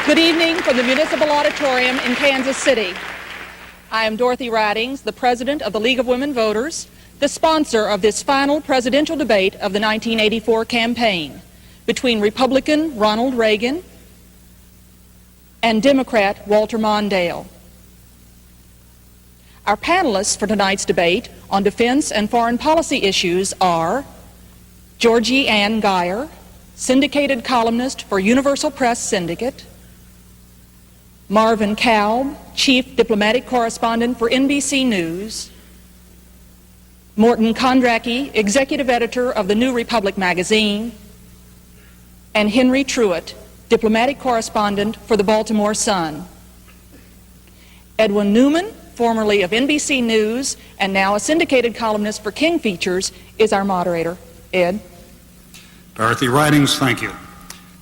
Good evening from the Municipal Auditorium in Kansas City. I am Dorothy Ridings, the President of the League of Women Voters, the sponsor of this final presidential debate of the 1984 campaign between Republican Ronald Reagan and Democrat Walter Mondale. Our panelists for tonight's debate on defense and foreign policy issues are Georgie Ann Geyer, syndicated columnist for Universal Press Syndicate; Marvin Kalb, chief diplomatic correspondent for NBC News; Morton Kondracki, executive editor of the New Republic magazine; and Henry Truitt, diplomatic correspondent for the Baltimore Sun. Edwin Newman, formerly of NBC News and now a syndicated columnist for King Features, is our moderator. Ed. Dorothy Ridings, thank you.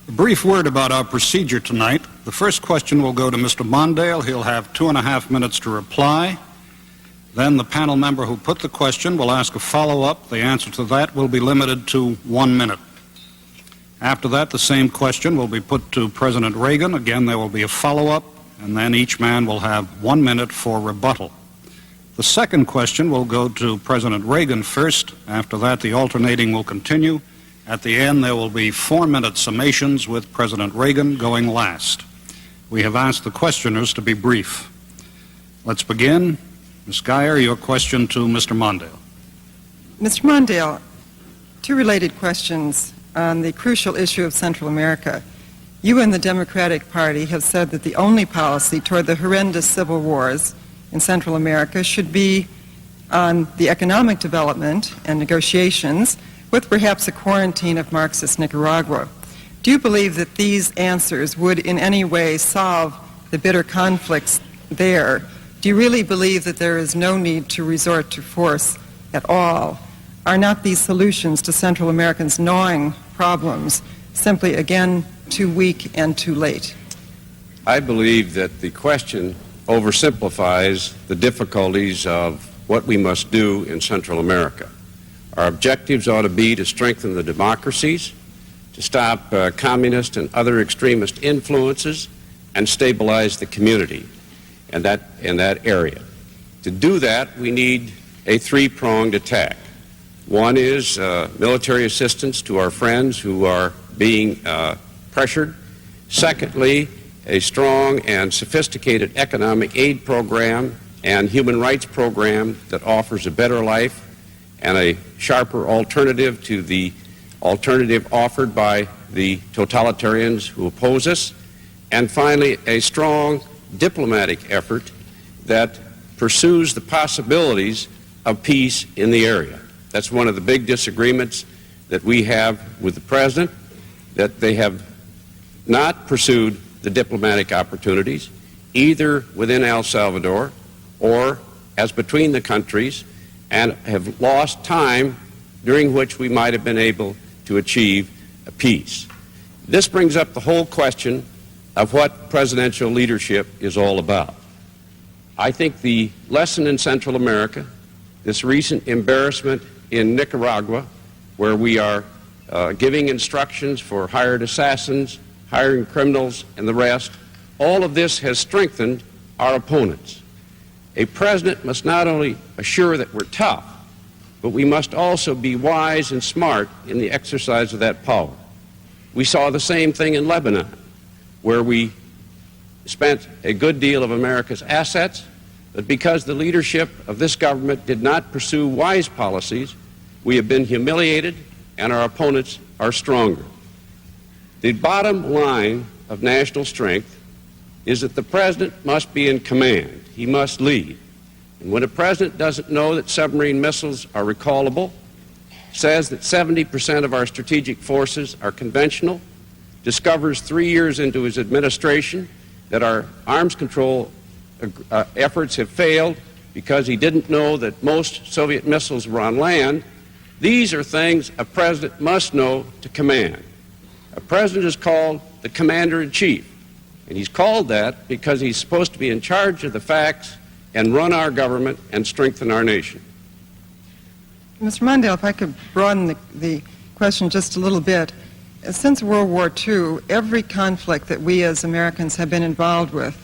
A brief word about our procedure tonight. The first question will go to Mr. Mondale. He'll have 2.5 minutes to reply. Then the panel member who put the question will ask a follow-up. The answer to that will be limited to 1 minute. After that, the same question will be put to President Reagan. Again, there will be a follow-up, and then each man will have 1 minute for rebuttal. The second question will go to President Reagan first. After that, the alternating will continue. At the end, there will be 4-minute summations with President Reagan going last. We have asked the questioners to be brief. Let's begin. Ms. Geyer, your question to Mr. Mondale. Mr. Mondale, two related questions on the crucial issue of Central America. You and the Democratic Party have said that the only policy toward the horrendous civil wars in Central America should be on the economic development and negotiations, with perhaps a quarantine of Marxist Nicaragua. Do you believe that these answers would in any way solve the bitter conflicts there? Do you really believe that there is no need to resort to force at all? Are not these solutions to Central Americans' gnawing problems simply, again, too weak and too late? I believe that the question oversimplifies the difficulties of what we must do in Central America. Our objectives ought to be to strengthen the democracies, to stop communist and other extremist influences, and stabilize the community in that area. To do that, we need a three-pronged attack. One is military assistance to our friends who are being pressured. Secondly, a strong and sophisticated economic aid program and human rights program that offers a better life and a sharper alternative to the alternative offered by the totalitarians who oppose us. And finally, a strong diplomatic effort that pursues the possibilities of peace in the area. That's one of the big disagreements that we have with the President, that they have not pursued the diplomatic opportunities, either within El Salvador or as between the countries, and have lost time during which we might have been able to achieve a peace. This brings up the whole question of what presidential leadership is all about. I think the lesson in Central America, this recent embarrassment in Nicaragua, where we are giving instructions for hired assassins, hiring criminals, and the rest, all of this has strengthened our opponents. A president must not only assure that we're tough, but we must also be wise and smart in the exercise of that power. We saw the same thing in Lebanon, where we spent a good deal of America's assets, but because the leadership of this government did not pursue wise policies, we have been humiliated and our opponents are stronger. The bottom line of national strength is that the president must be in command. He must lead. And when a president doesn't know that submarine missiles are recallable, says that 70% of our strategic forces are conventional, discovers 3 years into his administration that our arms control efforts have failed because he didn't know that most Soviet missiles were on land, these are things a president must know to command. A president is called the commander-in-chief. And he's called that because he's supposed to be in charge of the facts and run our government and strengthen our nation. Mr. Mondale, if I could broaden the question just a little bit. Since World War II, every conflict that we as Americans have been involved with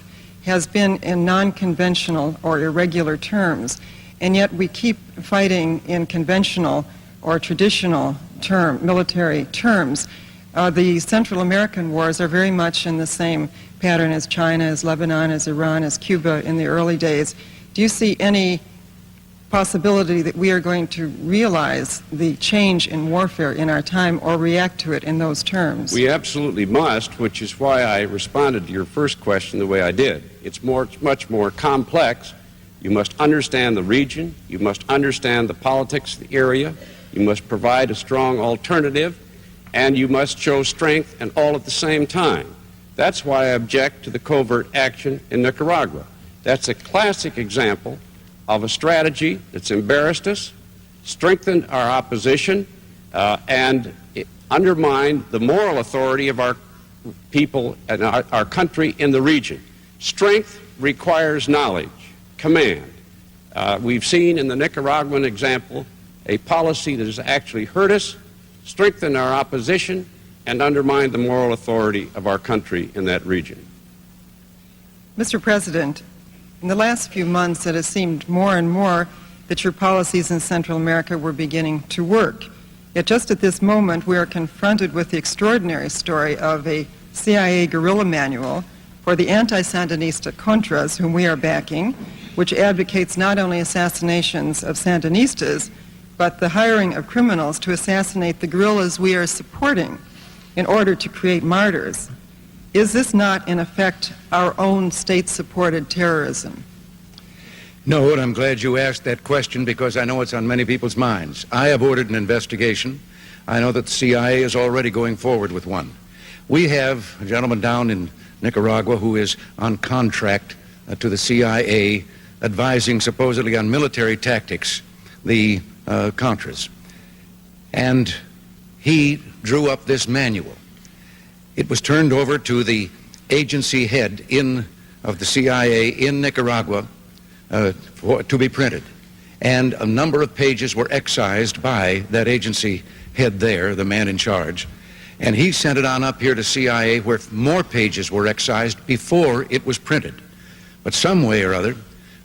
has been in non-conventional or irregular terms, and yet we keep fighting in conventional or traditional military terms. The Central American wars are very much in the same pattern as China, as Lebanon, as Iran, as Cuba in the early days. Do you see any possibility that we are going to realize the change in warfare in our time or react to it in those terms? We absolutely must, which is why I responded to your first question the way I did. It's much more complex. You must understand the region. You must understand the politics of the area. You must provide a strong alternative, and you must show strength and all at the same time. That's why I object to the covert action in Nicaragua. That's a classic example of a strategy that's embarrassed us, strengthened our opposition, and undermined the moral authority of our people and our country in the region. Strength requires knowledge, command. We've seen in the Nicaraguan example a policy that has actually hurt us, strengthened our opposition, and undermined the moral authority of our country in that region. Mr. President, in the last few months, it has seemed more and more that your policies in Central America were beginning to work. Yet just at this moment, we are confronted with the extraordinary story of a CIA guerrilla manual for the anti-Sandinista Contras, whom we are backing, which advocates not only assassinations of Sandinistas, but the hiring of criminals to assassinate the guerrillas we are supporting in order to create martyrs. Is this not, in effect, our own state-supported terrorism? No, and I'm glad you asked that question because I know it's on many people's minds. I have ordered an investigation. I know that the CIA is already going forward with one. We have a gentleman down in Nicaragua who is on contract to the CIA advising supposedly on military tactics, the Contras. And he drew up this manual. It was turned over to the agency head of the CIA in Nicaragua to be printed. And a number of pages were excised by that agency head there, the man in charge. And he sent it on up here to CIA where more pages were excised before it was printed. But some way or other,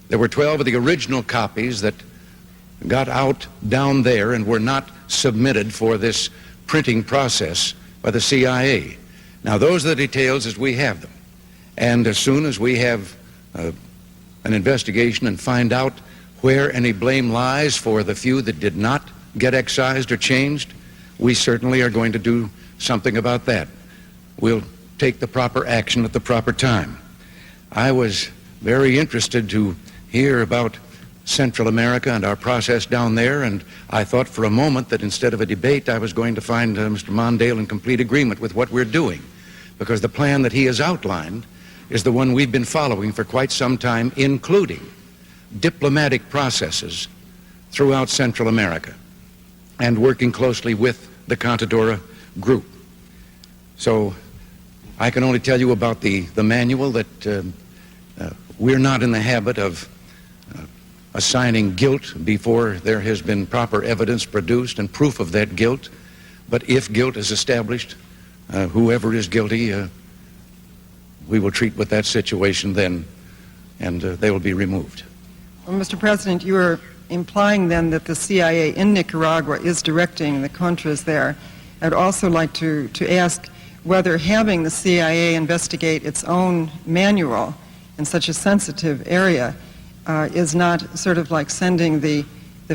there were 12 of the original copies that got out down there and were not submitted for this printing process by the CIA. Now, those are the details as we have them. And as soon as we have an investigation and find out where any blame lies for the few that did not get excised or changed, we certainly are going to do something about that. We'll take the proper action at the proper time. I was very interested to hear about Central America and our process down there, and I thought for a moment that instead of a debate, I was going to find Mr. Mondale in complete agreement with what we're doing, because the plan that he has outlined is the one we've been following for quite some time, including diplomatic processes throughout Central America and working closely with the Contadora group. So I can only tell you about the manual that we're not in the habit of assigning guilt before there has been proper evidence produced and proof of that guilt. But if guilt is established, whoever is guilty, we will treat with that situation then, and they will be removed. Well, Mr. President, you are implying then that the CIA in Nicaragua is directing the Contras there. I'd also like to ask whether having the CIA investigate its own manual in such a sensitive area is not sort of like sending the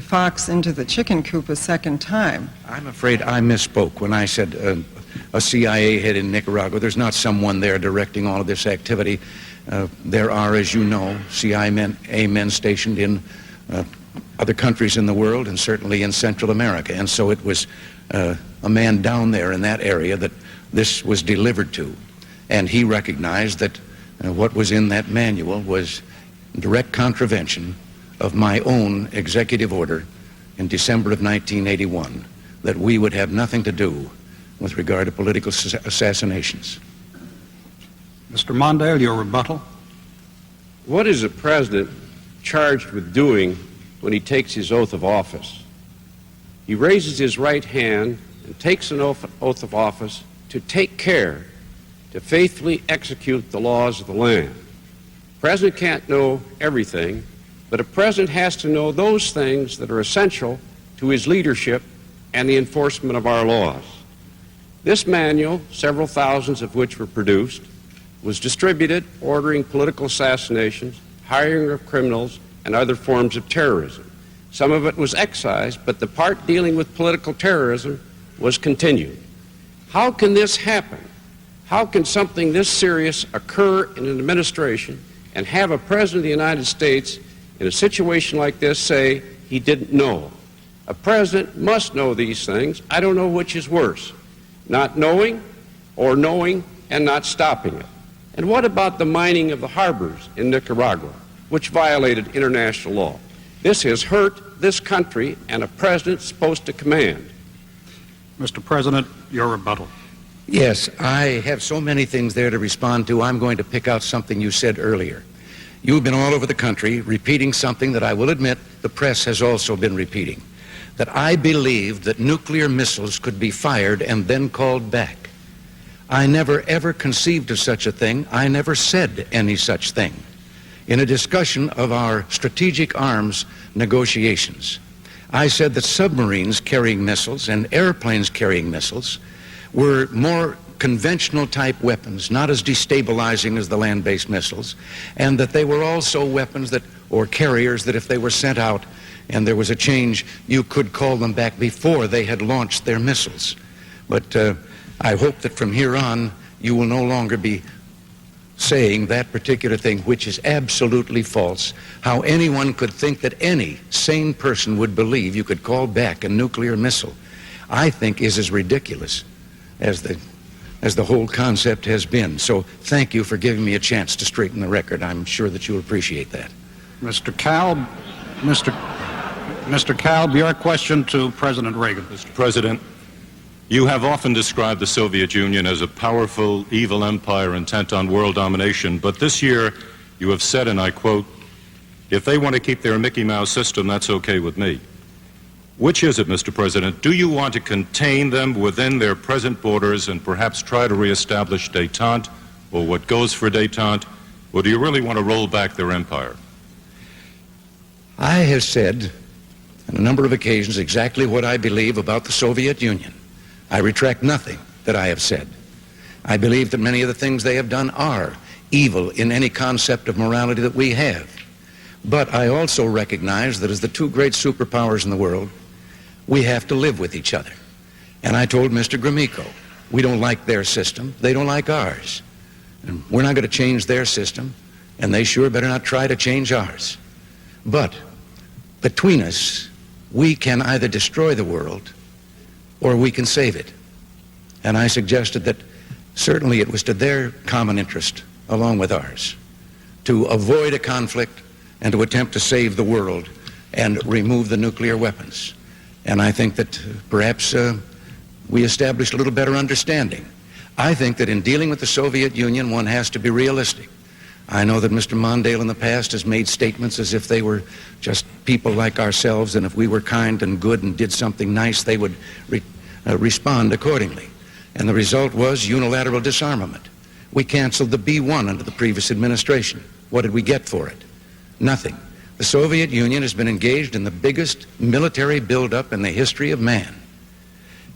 fox into the chicken coop a second time. I'm afraid I misspoke when I said a CIA head in Nicaragua. There's not someone there directing all of this activity. There are, as you know, CIA men stationed in other countries in the world and certainly in Central America. And so it was a man down there in that area that this was delivered to. And he recognized that what was in that manual was direct contravention of my own executive order in December of 1981, that we would have nothing to do with regard to political assassinations. Mr. Mondale, your rebuttal. What is a president charged with doing when he takes his oath of office? He raises his right hand and takes an oath of office to take care to faithfully execute the laws of the land. The president can't know everything, but a president has to know those things that are essential to his leadership and the enforcement of our laws. This manual, several thousands of which were produced, was distributed ordering political assassinations, hiring of criminals, and other forms of terrorism. Some of it was excised, but the part dealing with political terrorism was continued. How can this happen? How can something this serious occur in an administration and have a president of the United States in a situation like this say he didn't know? A president must know these things. I don't know which is worse, not knowing or knowing and not stopping it. And what about the mining of the harbors in Nicaragua, which violated international law? This has hurt this country and a president supposed to command. Mr. President, your rebuttal. Yes, I have so many things there to respond to. I'm going to pick out something you said earlier. You've been all over the country repeating something that I will admit the press has also been repeating, that I believed that nuclear missiles could be fired and then called back. I never ever conceived of such a thing. I never said any such thing. In a discussion of our strategic arms negotiations, I said that submarines carrying missiles and airplanes carrying missiles were more conventional type weapons, not as destabilizing as the land-based missiles, and that they were also weapons that, or carriers, that if they were sent out and there was a change, you could call them back before they had launched their missiles. But I hope that from here on you will no longer be saying that particular thing, which is absolutely false. How anyone could think that any sane person would believe you could call back a nuclear missile, I think is as ridiculous as the whole concept has been. So thank you for giving me a chance to straighten the record. I'm sure that you'll appreciate that. Mr. Kalb, Mr. Kalb, your question to President Reagan. Mr. President, you have often described the Soviet Union as a powerful, evil empire intent on world domination, but this year you have said, and I quote, "If they want to keep their Mickey Mouse system, that's okay with me." Which is it, Mr. President? Do you want to contain them within their present borders and perhaps try to reestablish détente, or what goes for détente, or do you really want to roll back their empire? I have said on a number of occasions exactly what I believe about the Soviet Union. I retract nothing that I have said. I believe that many of the things they have done are evil in any concept of morality that we have. But I also recognize that as the two great superpowers in the world, we have to live with each other. And I told Mr. Gromyko, we don't like their system, they don't like ours. And we're not going to change their system, and they sure better not try to change ours. But between us, we can either destroy the world or we can save it. And I suggested that certainly it was to their common interest, along with ours, to avoid a conflict and to attempt to save the world and remove the nuclear weapons. And I think that perhaps we established a little better understanding. I think that in dealing with the Soviet Union, one has to be realistic. I know that Mr. Mondale in the past has made statements as if they were just people like ourselves, and if we were kind and good and did something nice, they would respond accordingly. And the result was unilateral disarmament. We canceled the B-1 under the previous administration. What did we get for it? Nothing. The Soviet Union has been engaged in the biggest military buildup in the history of man.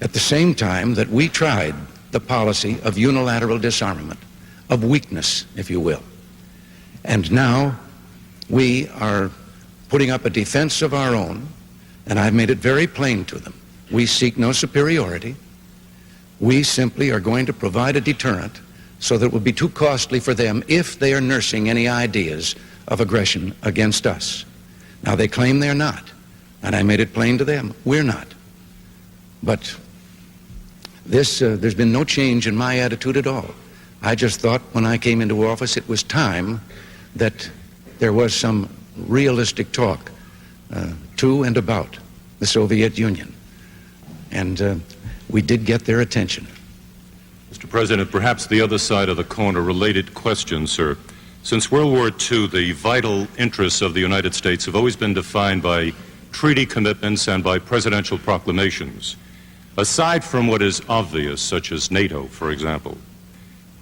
At the same time that we tried the policy of unilateral disarmament, of weakness, if you will. And now we are putting up a defense of our own, and I've made it very plain to them. We seek no superiority. We simply are going to provide a deterrent so that it will be too costly for them if they are nursing any ideas of aggression against us. Now, they claim they're not, and I made it plain to them, we're not. But there's been no change in my attitude at all. I just thought when I came into office it was time that there was some realistic talk to and about the Soviet Union. And we did get their attention. Mr. President, perhaps the other side of the coin, a related question, sir. Since World War II, the vital interests of the United States have always been defined by treaty commitments and by presidential proclamations. Aside from what is obvious, such as NATO, for example,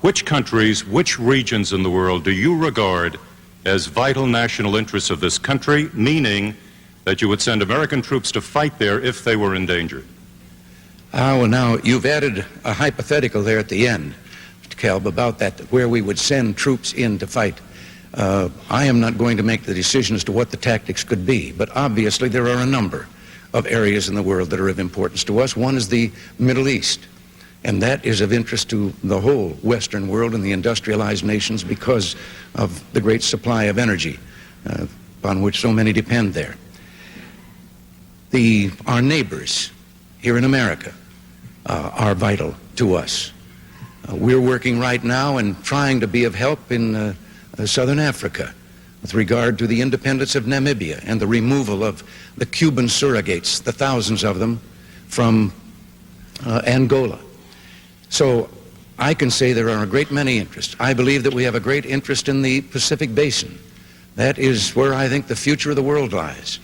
which countries, which regions in the world do you regard as vital national interests of this country, meaning that you would send American troops to fight there if they were endangered? Well, now, you've added a hypothetical there at the end, Mr. Kelb, about that, where we would send troops in to fight. I am not going to make the decision as to what the tactics could be, but obviously there are a number of areas in the world that are of importance to us. One is the Middle East, and that is of interest to the whole Western world and the industrialized nations because of the great supply of energy upon which so many depend there. Our neighbors here in America are vital to us. We're working right now and trying to be of help in Southern Africa with regard to the independence of Namibia and the removal of the Cuban surrogates, the thousands of them, from Angola. So I can say there are a great many interests. I believe that we have a great interest in the Pacific Basin. That is where I think the future of the world lies.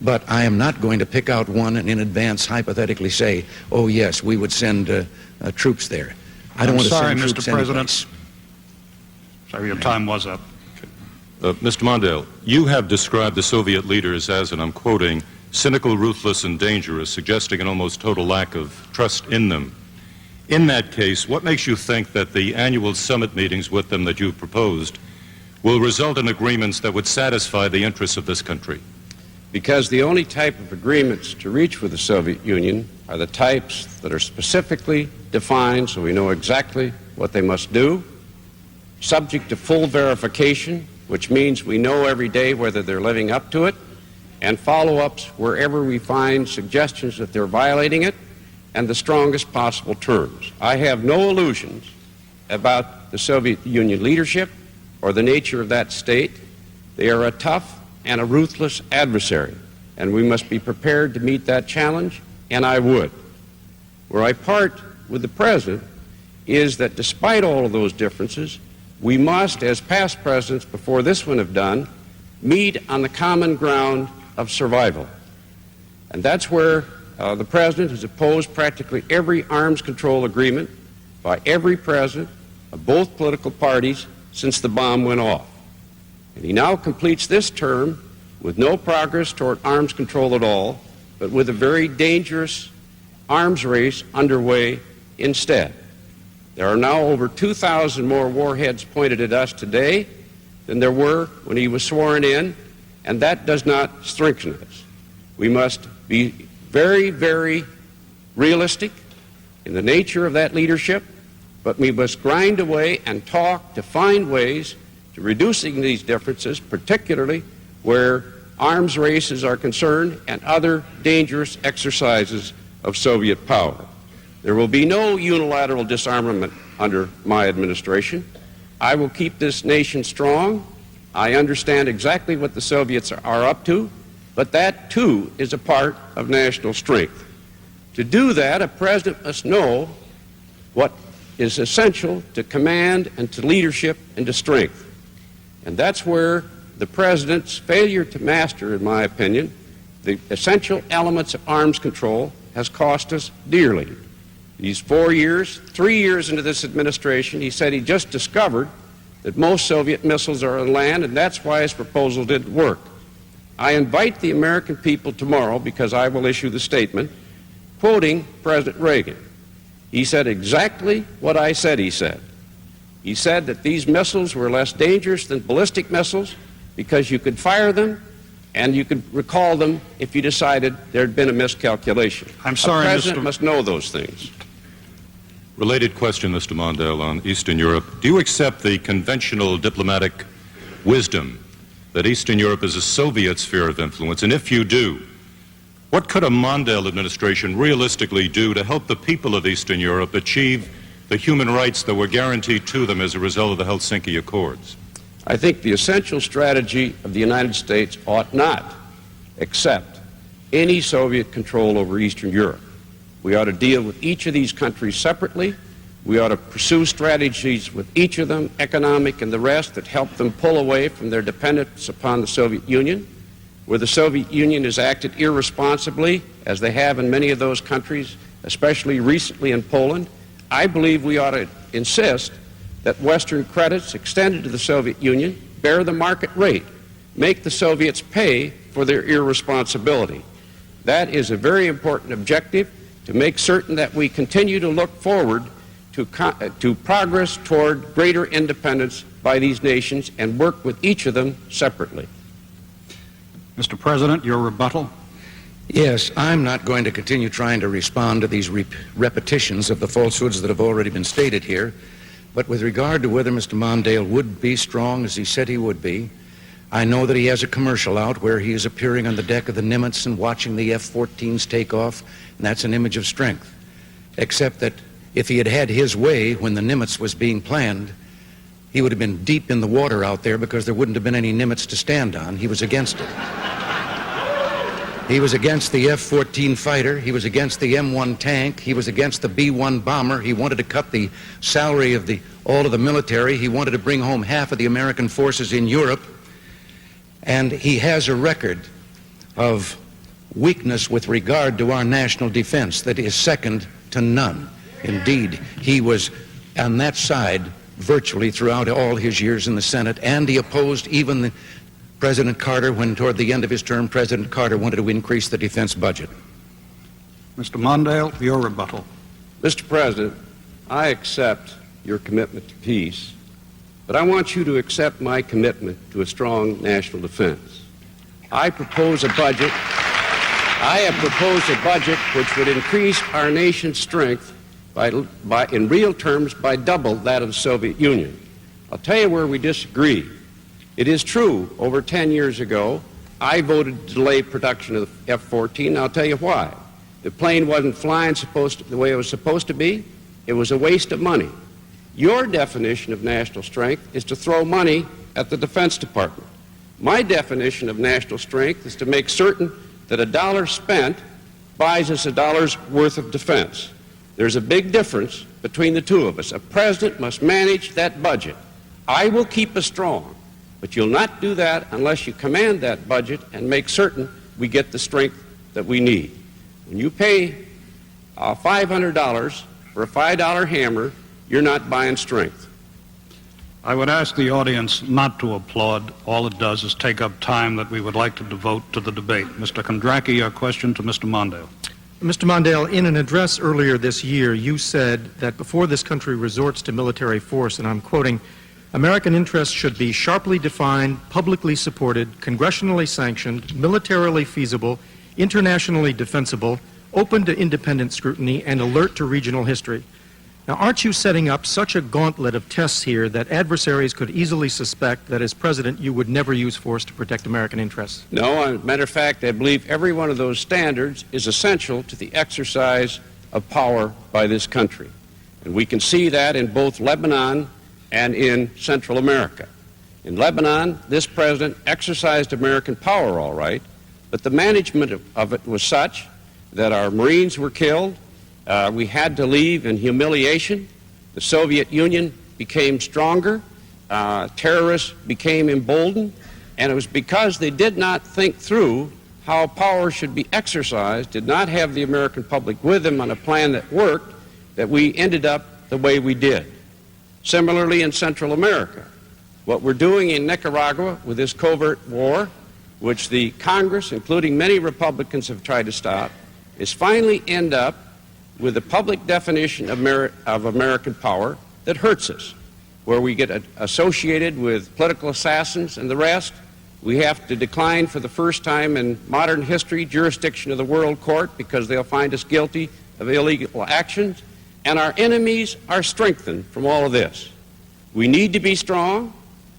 But I am not going to pick out one and in advance hypothetically say, oh yes, we would send troops there. I don't want to send troops Mr. President. anyplace. Sorry, your time was up. Mr. Mondale, you have described the Soviet leaders as, and I'm quoting, cynical, ruthless, and dangerous, suggesting an almost total lack of trust in them. In that case, what makes you think that the annual summit meetings with them that you've proposed will result in agreements that would satisfy the interests of this country? Because the only type of agreements to reach with the Soviet Union are the types that are specifically defined so we know exactly what they must do, subject to full verification, which means we know every day whether they're living up to it, and follow-ups wherever we find suggestions that they're violating it, and the strongest possible terms. I have no illusions about the Soviet Union leadership or the nature of that state. They are a tough and a ruthless adversary, and we must be prepared to meet that challenge, and I would. Where I part with the President is that despite all of those differences, we must, as past presidents before this one have done, meet on the common ground of survival. And that's where the President has opposed practically every arms control agreement by every president of both political parties since the bomb went off. And he now completes this term with no progress toward arms control at all, but with a very dangerous arms race underway instead. There are now over 2,000 more warheads pointed at us today than there were when he was sworn in, and that does not strengthen us. We must be very, very realistic in the nature of that leadership, but we must grind away and talk to find ways to reducing these differences, particularly where arms races are concerned and other dangerous exercises of Soviet power. There will be no unilateral disarmament under my administration. I will keep this nation strong. I understand exactly what the Soviets are up to, but that too is a part of national strength. To do that, a president must know what is essential to command and to leadership and to strength. And that's where the president's failure to master, in my opinion, the essential elements of arms control has cost us dearly. These 4 years, 3 years into this administration, he said he just discovered that most Soviet missiles are on land, and that's why his proposal didn't work. I invite the American people tomorrow, because I will issue the statement, quoting President Reagan. He said exactly what I said he said. He said that these missiles were less dangerous than ballistic missiles because you could fire them and you could recall them if you decided there had been a miscalculation. I'm sorry, a president must know those things. Related question, Mr. Mondale, on Eastern Europe. Do you accept the conventional diplomatic wisdom that Eastern Europe is a Soviet sphere of influence? And if you do, what could a Mondale administration realistically do to help the people of Eastern Europe achieve the human rights that were guaranteed to them as a result of the Helsinki Accords? I think the essential strategy of the United States ought not accept any Soviet control over Eastern Europe. We ought to deal with each of these countries separately. We ought to pursue strategies with each of them, economic and the rest, that help them pull away from their dependence upon the Soviet Union. Where the Soviet Union has acted irresponsibly, as they have in many of those countries, especially recently in Poland, I believe we ought to insist that Western credits extended to the Soviet Union bear the market rate, make the Soviets pay for their irresponsibility. That is a very important objective to make certain that we continue to look forward to progress toward greater independence by these nations and work with each of them separately. Mr. President, your rebuttal. Yes, I'm not going to continue trying to respond to these repetitions of the falsehoods that have already been stated here. But with regard to whether Mr. Mondale would be strong as he said he would be, I know that he has a commercial out where he is appearing on the deck of the Nimitz and watching the F-14s take off, and that's an image of strength. Except that if he had had his way when the Nimitz was being planned, he would have been deep in the water out there because there wouldn't have been any Nimitz to stand on. He was against it. He was against the F-14 fighter. He was against the M1 tank. He was against the B-1 bomber. He wanted to cut the salary of all of the military. He wanted to bring home half of the American forces in Europe. And he has a record of weakness with regard to our national defense that is second to none. Indeed, he was on that side virtually throughout all his years in the Senate, and he opposed even President Carter when, toward the end of his term, President Carter wanted to increase the defense budget. Mr. Mondale, your rebuttal. Mr. President, I accept your commitment to peace, but I want you to accept my commitment to a strong national defense. I have proposed a budget which would increase our nation's strength in real terms by double that of the Soviet Union. I'll tell you where we disagree. It is true, over 10 years ago, I voted to delay production of the F-14, and I'll tell you why. The plane wasn't flying the way it was supposed to be. It was a waste of money. Your definition of national strength is to throw money at the Defense Department. My definition of national strength is to make certain that a dollar spent buys us a dollar's worth of defense. There's a big difference between the two of us. A president must manage that budget. I will keep us strong, but you'll not do that unless you command that budget and make certain we get the strength that we need. When you pay $500 for a $5 hammer, you're not buying strength. I would ask the audience not to applaud. All it does is take up time that we would like to devote to the debate. Mr. Kondracki, your question to Mr. Mondale. Mr. Mondale, in an address earlier this year, you said that before this country resorts to military force, and I'm quoting, American interests should be sharply defined, publicly supported, congressionally sanctioned, militarily feasible, internationally defensible, open to independent scrutiny, and alert to regional history. Now, aren't you setting up such a gauntlet of tests here that adversaries could easily suspect that as president you would never use force to protect American interests? No, as a matter of fact, I believe every one of those standards is essential to the exercise of power by this country. And we can see that in both Lebanon and in Central America. In Lebanon, this president exercised American power all right, but the management of it was such that our Marines were killed. We had to leave in humiliation. The Soviet Union became stronger. Terrorists became emboldened. And it was because they did not think through how power should be exercised, did not have the American public with them on a plan that worked, that we ended up the way we did. Similarly, in Central America, what we're doing in Nicaragua with this covert war, which the Congress, including many Republicans, have tried to stop, is finally end up with a public definition of American power that hurts us, where we get associated with political assassins and the rest. We have to decline for the first time in modern history jurisdiction of the World Court because they'll find us guilty of illegal actions, and our enemies are strengthened from all of this. We need to be strong.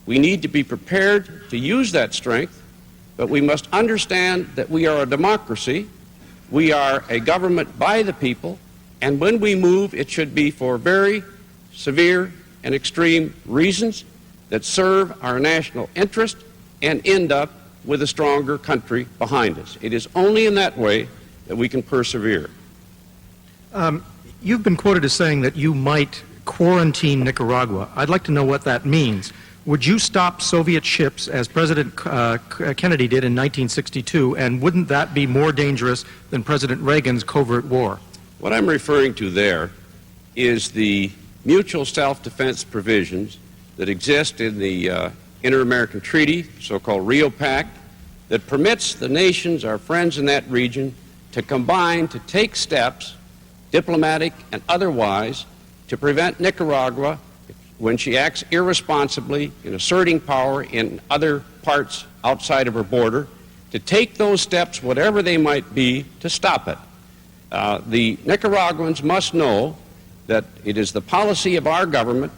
We need to be prepared to use that strength, but we must understand that we are a democracy. We are a government by the people, and when we move, it should be for very severe and extreme reasons that serve our national interest and end up with a stronger country behind us. It is only in that way that we can persevere. You've been quoted as saying that you might quarantine Nicaragua. I'd like to know what that means. Would you stop Soviet ships as President Kennedy did in 1962, and wouldn't that be more dangerous than President Reagan's covert war? What I'm referring to there is the mutual self-defense provisions that exist in the Inter-American Treaty, so-called Rio Pact, that permits the nations, our friends in that region, to combine to take steps, diplomatic and otherwise, to prevent Nicaragua, when she acts irresponsibly in asserting power in other parts outside of her border, to take those steps, whatever they might be, to stop it. The Nicaraguans must know that it is the policy of our government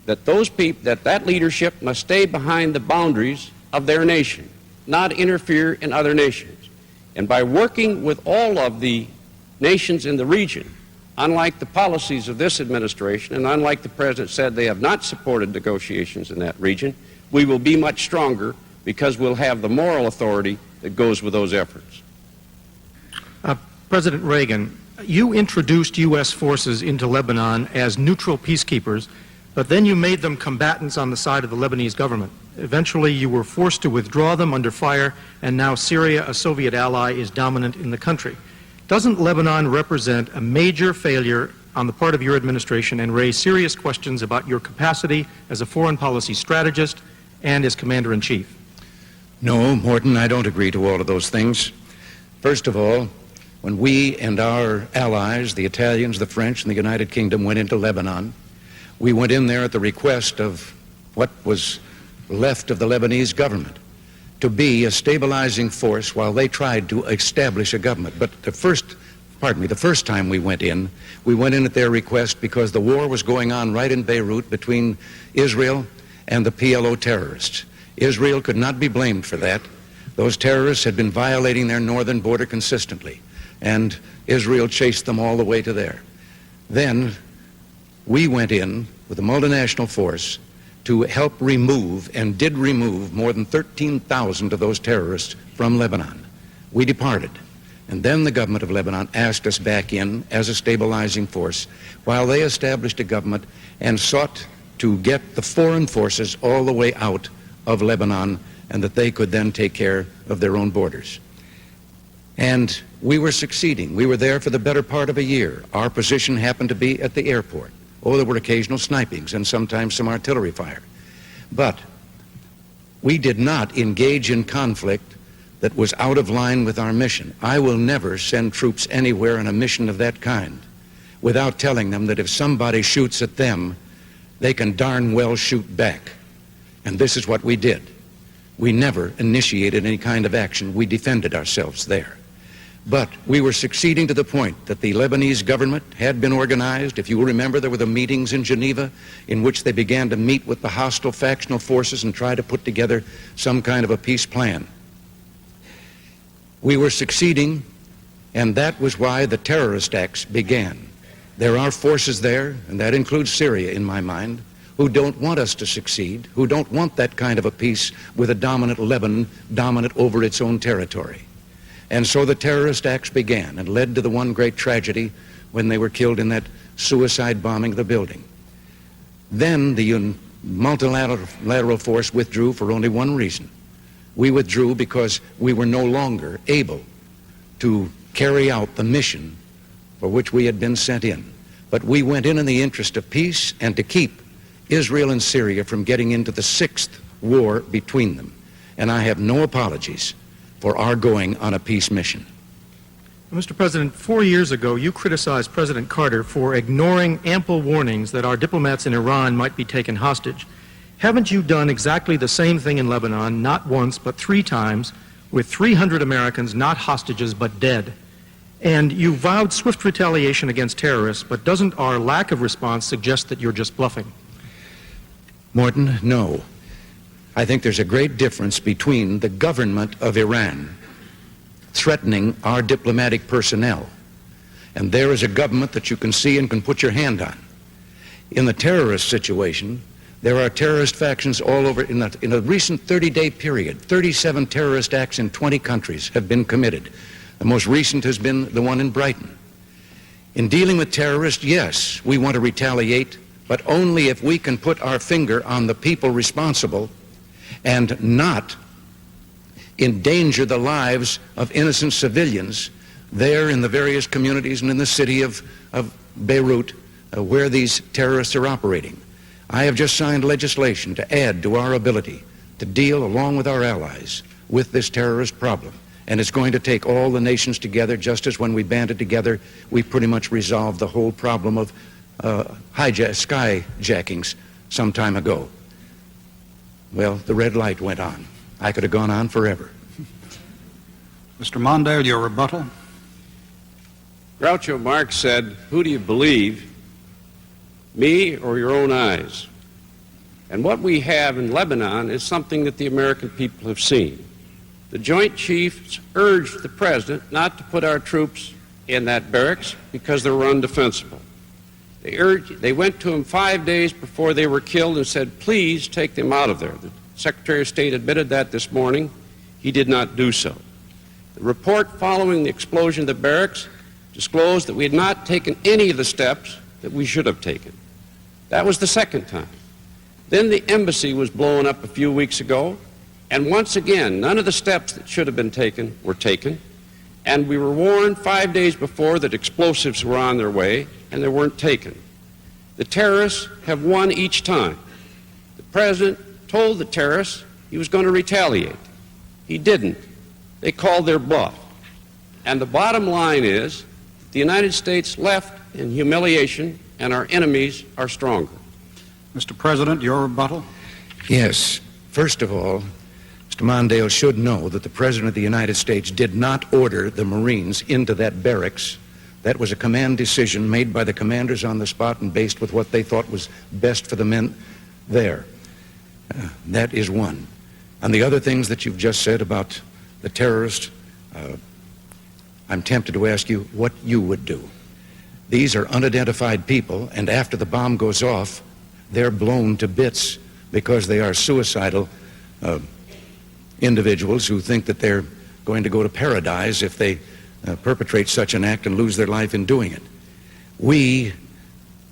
that that leadership must stay behind the boundaries of their nation, not interfere in other nations. And by working with all of the nations in the region, unlike the policies of this administration, and unlike the President said they have not supported negotiations in that region, we will be much stronger because we'll have the moral authority that goes with those efforts. President Reagan, you introduced U.S. forces into Lebanon as neutral peacekeepers, but then you made them combatants on the side of the Lebanese government. Eventually, you were forced to withdraw them under fire, and now Syria, a Soviet ally, is dominant in the country. Doesn't Lebanon represent a major failure on the part of your administration and raise serious questions about your capacity as a foreign policy strategist and as commander-in-chief? No, Morton, I don't agree to all of those things. First of all, when we and our allies, the Italians, the French, and the United Kingdom, went into Lebanon, we went in there at the request of what was left of the Lebanese government to be a stabilizing force while they tried to establish a government. But the first time we went in at their request because the war was going on right in Beirut between Israel and the PLO terrorists. Israel could not be blamed for that. Those terrorists had been violating their northern border consistently, and Israel chased them all the way to there. Then we went in with a multinational force to help remove, and did remove, more than 13,000 of those terrorists from Lebanon. We departed, and then the government of Lebanon asked us back in as a stabilizing force while they established a government and sought to get the foreign forces all the way out of Lebanon, and that they could then take care of their own borders. And we were succeeding. We were there for the better part of a year. Our position happened to be at the airport. Oh, there were occasional snipings and sometimes some artillery fire. But we did not engage in conflict that was out of line with our mission. I will never send troops anywhere on a mission of that kind without telling them that if somebody shoots at them, they can darn well shoot back. And this is what we did. We never initiated any kind of action. We defended ourselves there. But we were succeeding to the point that the Lebanese government had been organized. If you will remember, there were the meetings in Geneva in which they began to meet with the hostile factional forces and try to put together some kind of a peace plan. We were succeeding, and that was why the terrorist acts began. There are forces there, and that includes Syria in my mind, who don't want us to succeed, who don't want that kind of a peace with a dominant Lebanon dominant over its own territory. And so the terrorist acts began and led to the one great tragedy when they were killed in that suicide bombing of the building. Then the multilateral force withdrew for only one reason. We withdrew because we were no longer able to carry out the mission for which we had been sent in. But we went in the interest of peace and to keep Israel and Syria from getting into the sixth war between them. And I have no apologies for our going on a peace mission. Mr. President, 4 years ago, you criticized President Carter for ignoring ample warnings that our diplomats in Iran might be taken hostage. Haven't you done exactly the same thing in Lebanon, not once, but 3 times, with 300 Americans not hostages but dead? And you vowed swift retaliation against terrorists, but doesn't our lack of response suggest that you're just bluffing? Morton, no. I think there's a great difference between the government of Iran threatening our diplomatic personnel, and there is a government that you can see and can put your hand on. In the terrorist situation, there are terrorist factions all over. In a recent 30-day period, 37 terrorist acts in 20 countries have been committed. The most recent has been the one in Brighton. In dealing with terrorists, yes, we want to retaliate, but only if we can put our finger on the people responsible and not endanger the lives of innocent civilians there in the various communities and in the city of Beirut where these terrorists are operating. I have just signed legislation to add to our ability to deal, along with our allies, with this terrorist problem. And it's going to take all the nations together, just as when we banded together, we pretty much resolved the whole problem of skyjackings some time ago. Well, the red light went on. I could have gone on forever. Mr. Mondale, your rebuttal. Groucho Marx said, "Who do you believe, me or your own eyes?" And what we have in Lebanon is something that the American people have seen. The Joint Chiefs urged the President not to put our troops in that barracks because they were undefensible. They went to him 5 days before they were killed and said, "Please take them out of there." The Secretary of State admitted that this morning. He did not do so. The report following the explosion of the barracks disclosed that we had not taken any of the steps that we should have taken. That was the second time. Then the embassy was blown up a few weeks ago, and once again, none of the steps that should have been taken were taken, and we were warned 5 days before that explosives were on their way, and they weren't taken. The terrorists have won each time. The President told the terrorists he was going to retaliate. He didn't. They called their bluff. And the bottom line is, the United States left in humiliation, and our enemies are stronger. Mr. President, your rebuttal. Yes. First of all, Mr. Mondale should know that the President of the United States did not order the Marines into that barracks. That was a command decision made by the commanders on the spot and based with what they thought was best for the men there. That is one. And the other things that you've just said about the terrorists, I'm tempted to ask you what you would do. These are unidentified people, and after the bomb goes off, they're blown to bits because they are suicidal individuals who think that they're going to go to paradise if they perpetrate such an act and lose their life in doing it. We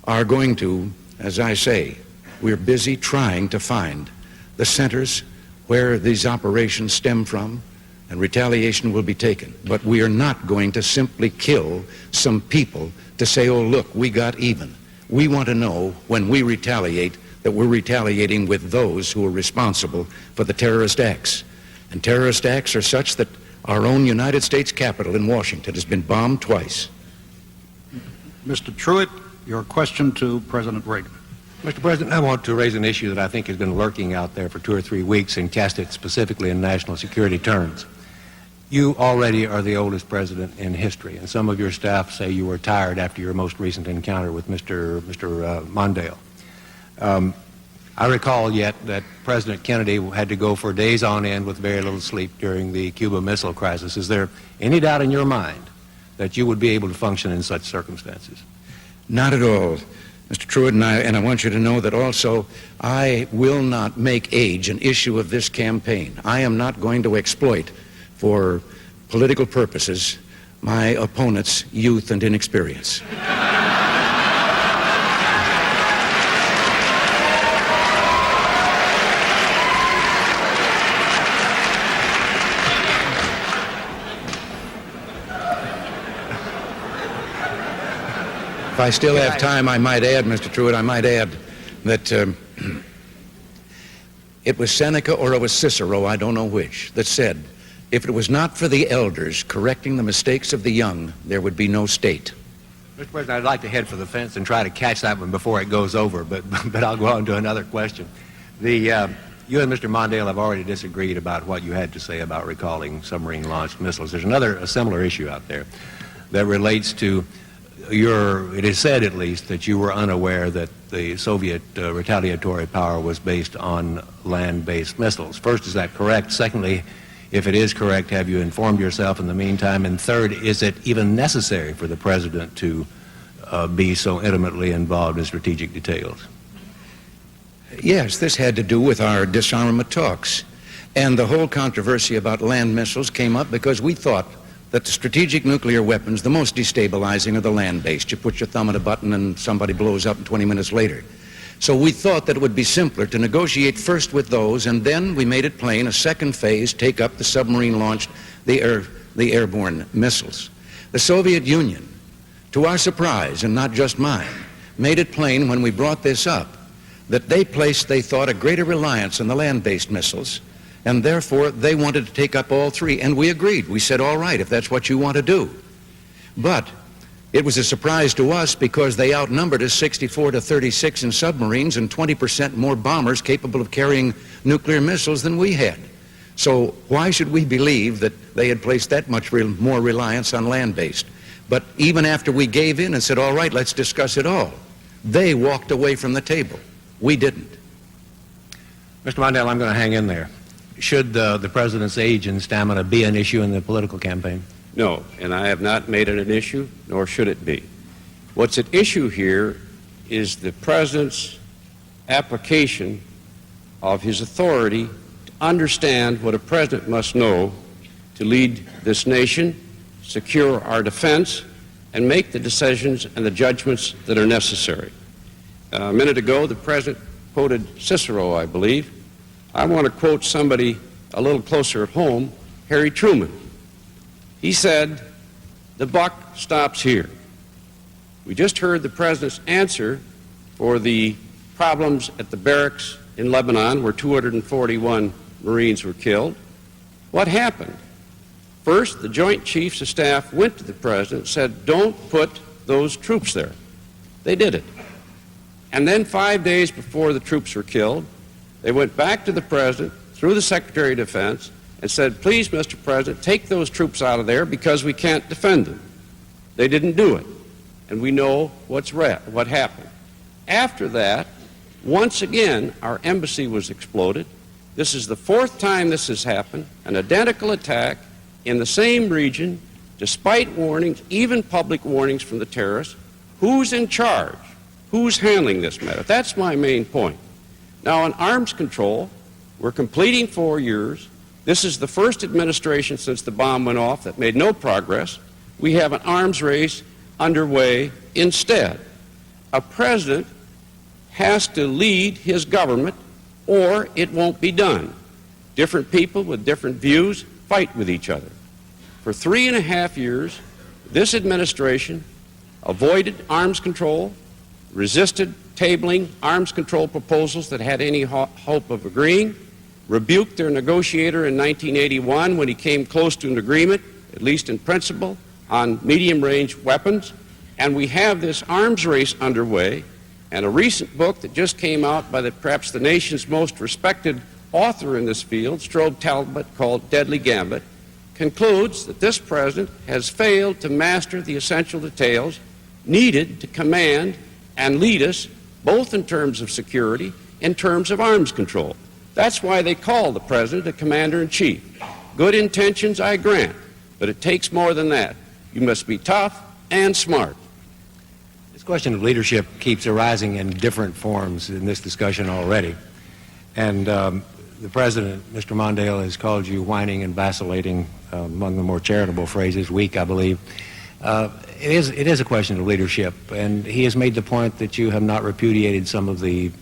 are going to, as I say, we're busy trying to find the centers where these operations stem from, and retaliation will be taken. But we are not going to simply kill some people to say, "Oh, look, we got even." We want to know when we retaliate that we're retaliating with those who are responsible for the terrorist acts. And terrorist acts are such that our own United States Capitol in Washington has been bombed twice. Mr. Truitt, your question to President Reagan. Mr. President, I want to raise an issue that I think has been lurking out there for 2 or 3 weeks and cast it specifically in national security terms. You already are the oldest president in history, and some of your staff say you were tired after your most recent encounter with Mr. Mondale. I recall yet that President Kennedy had to go for days on end with very little sleep during the Cuba Missile Crisis. Is there any doubt in your mind that you would be able to function in such circumstances? Not at all, Mr. Truitt, and I want you to know that also I will not make age an issue of this campaign. I am not going to exploit for political purposes my opponent's youth and inexperience. If I still have time, I might add, Mr. Truitt, I might add that it was Seneca or it was Cicero, I don't know which, that said, if it was not for the elders correcting the mistakes of the young, there would be no state. Mr. President, I'd like to head for the fence and try to catch that one before it goes over, but I'll go on to another question. You and Mr. Mondale have already disagreed about what you had to say about recalling submarine-launched missiles. There's a similar issue out there that relates to it is said at least that you were unaware that the Soviet retaliatory power was based on land-based missiles. First, is that correct? Secondly, if it is correct, have you informed yourself in the meantime? And third, is it even necessary for the President to be so intimately involved in strategic details? Yes, this had to do with our disarmament talks. And the whole controversy about land missiles came up because we thought that the strategic nuclear weapons, the most destabilizing, are the land-based. You put your thumb on a button and somebody blows up 20 minutes later. So we thought that it would be simpler to negotiate first with those, and then we made it plain, a second phase, take up the submarine-launched, the airborne missiles. The Soviet Union, to our surprise, and not just mine, made it plain when we brought this up that they placed, they thought, a greater reliance on the land-based missiles, and therefore they wanted to take up all three. And we agreed. We said, all right, if that's what you want to do. But it was a surprise to us because they outnumbered us 64 to 36 in submarines and 20% more bombers capable of carrying nuclear missiles than we had. So why should we believe that they had placed that much more reliance on land-based? But even after we gave in and said, all right, let's discuss it all, they walked away from the table. We didn't. Mr. Mondale, I'm going to hang in there. Should the president's age and stamina be an issue in the political campaign? No, and I have not made it an issue, nor should it be. What's at issue here is the president's application of his authority to understand what a president must know to lead this nation, secure our defense, and make the decisions and the judgments that are necessary. A minute ago, the president quoted Cicero, I believe. I want to quote somebody a little closer at home, Harry Truman. He said, "The buck stops here." We just heard the president's answer for the problems at the barracks in Lebanon where 241 Marines were killed. What happened? First, the Joint Chiefs of Staff went to the president and said, don't put those troops there. They did it. And then 5 days before the troops were killed, they went back to the president through the Secretary of Defense and said, please, Mr. President, take those troops out of there because we can't defend them. They didn't do it. And we know what happened. After that, once again, our embassy was exploded. This is the fourth time this has happened, an identical attack in the same region, despite warnings, even public warnings from the terrorists. Who's in charge? Who's handling this matter? That's my main point. Now, on arms control, we're completing 4 years. This is the first administration since the bomb went off that made no progress. We have an arms race underway instead. A president has to lead his government or it won't be done. Different people with different views fight with each other. For 3.5 years, this administration avoided arms control, resisted tabling arms control proposals that had any hope of agreeing, rebuked their negotiator in 1981 when he came close to an agreement, at least in principle, on medium-range weapons. And we have this arms race underway, and a recent book that just came out by perhaps the nation's most respected author in this field, Strobe Talbot, called Deadly Gambit, concludes that this president has failed to master the essential details needed to command and lead us, both in terms of security, in terms of arms control. That's why they call the president a commander-in-chief. Good intentions, I grant, but it takes more than that. You must be tough and smart. This question of leadership keeps arising in different forms in this discussion already. And the president, Mr. Mondale, has called you whining and vacillating, among the more charitable phrases, weak, I believe. It is a question of leadership, and he has made the point that you have not repudiated some of the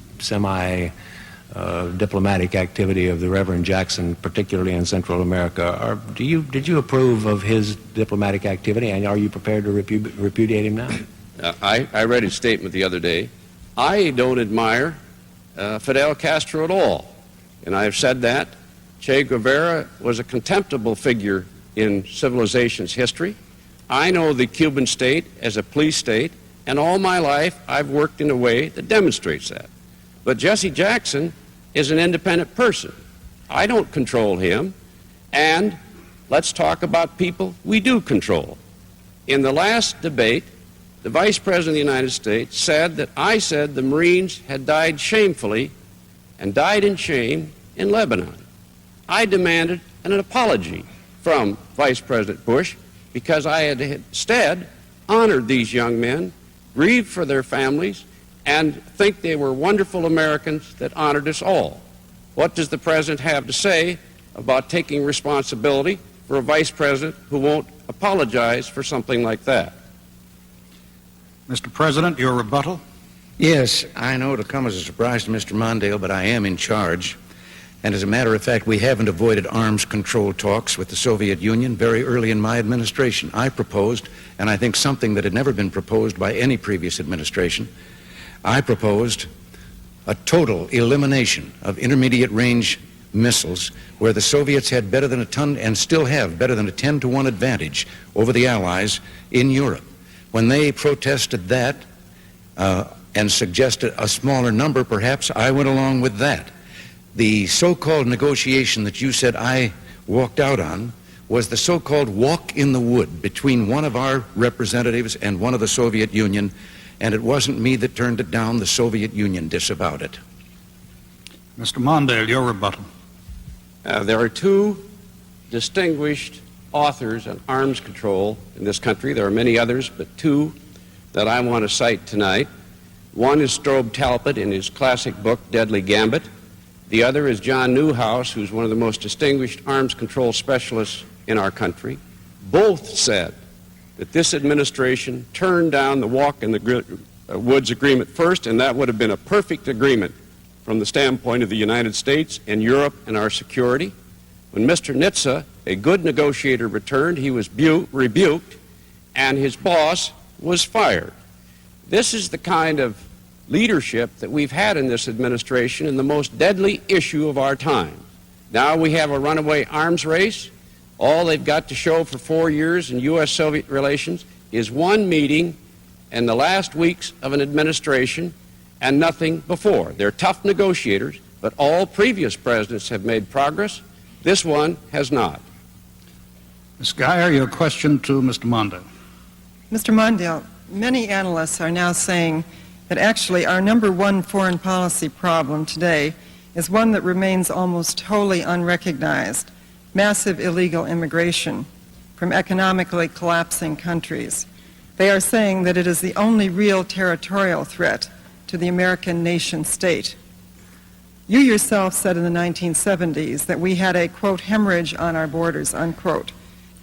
diplomatic activity of the Reverend Jackson, particularly in Central America. Did you approve of his diplomatic activity, and are you prepared to repudiate him now? I read his statement the other day. I don't admire Fidel Castro at all, and I have said that. Che Guevara was a contemptible figure in civilization's history. I know the Cuban state as a police state, and all my life I've worked in a way that demonstrates that. But Jesse Jackson is an independent person. I don't control him, and let's talk about people we do control. In the last debate, the Vice President of the United States said that I said the Marines had died shamefully and died in shame in Lebanon. I demanded an apology from Vice President Bush because I had instead honored these young men, grieved for their families, and think they were wonderful Americans that honored us all. What does the President have to say about taking responsibility for a Vice President who won't apologize for something like that? Mr. President, your rebuttal. Yes, I know it'll come as a surprise to Mr. Mondale, but I am in charge. And as a matter of fact, we haven't avoided arms control talks with the Soviet Union. Very early in my administration, I proposed, and I think something that had never been proposed by any previous administration, I proposed a total elimination of intermediate range missiles where the Soviets had better than a ton and still have better than a 10-to-1 advantage over the Allies in Europe. When they protested that and suggested a smaller number, perhaps I went along with that. The so-called negotiation that you said I walked out on was the so-called walk in the wood between one of our representatives and one of the Soviet Union, and it wasn't me that turned it down. The Soviet Union disavowed it. Mr. Mondale, your rebuttal. There are two distinguished authors on arms control in this country. There are many others, but two that I want to cite tonight. One is Strobe Talbot in his classic book, Deadly Gambit. The other is John Newhouse, who's one of the most distinguished arms control specialists in our country. Both said that this administration turned down the Walk in the Woods agreement first, and that would have been a perfect agreement from the standpoint of the United States and Europe and our security. When Mr. Nitze, a good negotiator, returned, he was rebuked, and his boss was fired. This is the kind of leadership that we've had in this administration in the most deadly issue of our time. Now we have a runaway arms race. All they've got to show for 4 years in U.S.-Soviet relations is one meeting in the last weeks of an administration and nothing before. They're tough negotiators, but all previous presidents have made progress. This one has not. Ms. Geyer, your question to Mr. Mondale. Mr. Mondale, many analysts are now saying that actually our number one foreign policy problem today is one that remains almost wholly unrecognized: massive illegal immigration from economically collapsing countries. They are saying that it is the only real territorial threat to the American nation state. You yourself said in the 1970s that we had a, quote, hemorrhage on our borders, unquote.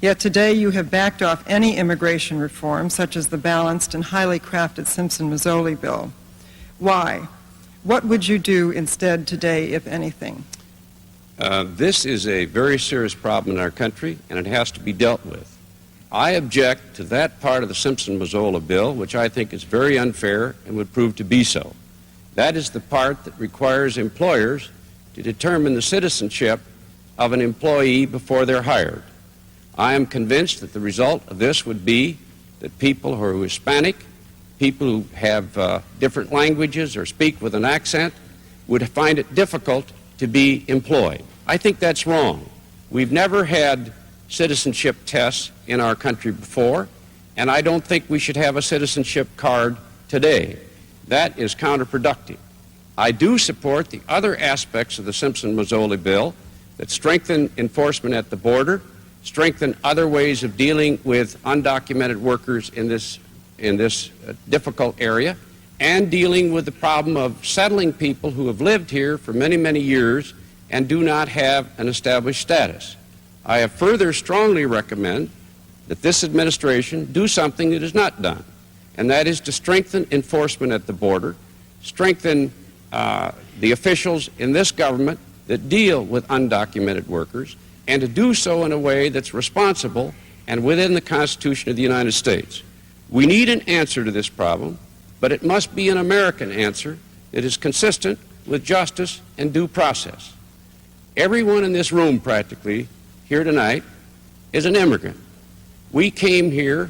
Yet today you have backed off any immigration reform, such as the balanced and highly crafted Simpson-Mazzoli bill. Why? What would you do instead today, if anything? This is a very serious problem in our country, and it has to be dealt with. I object to that part of the Simpson-Mazzoli bill, which I think is very unfair and would prove to be so. That is the part that requires employers to determine the citizenship of an employee before they're hired. I am convinced that the result of this would be that people who are Hispanic, people who have different languages or speak with an accent, would find it difficult to be employed. I think that's wrong. We've never had citizenship tests in our country before, and I don't think we should have a citizenship card today. That is counterproductive. I do support the other aspects of the Simpson-Mazzoli bill that strengthen enforcement at the border, strengthen other ways of dealing with undocumented workers in this difficult area, and dealing with the problem of settling people who have lived here for many, many years and do not have an established status. I have further strongly recommend that this administration do something that is not done, and that is to strengthen enforcement at the border, strengthen the officials in this government that deal with undocumented workers, and to do so in a way that's responsible and within the Constitution of the United States. We need an answer to this problem, but it must be an American answer that is consistent with justice and due process. Everyone in this room practically here tonight is an immigrant. We came here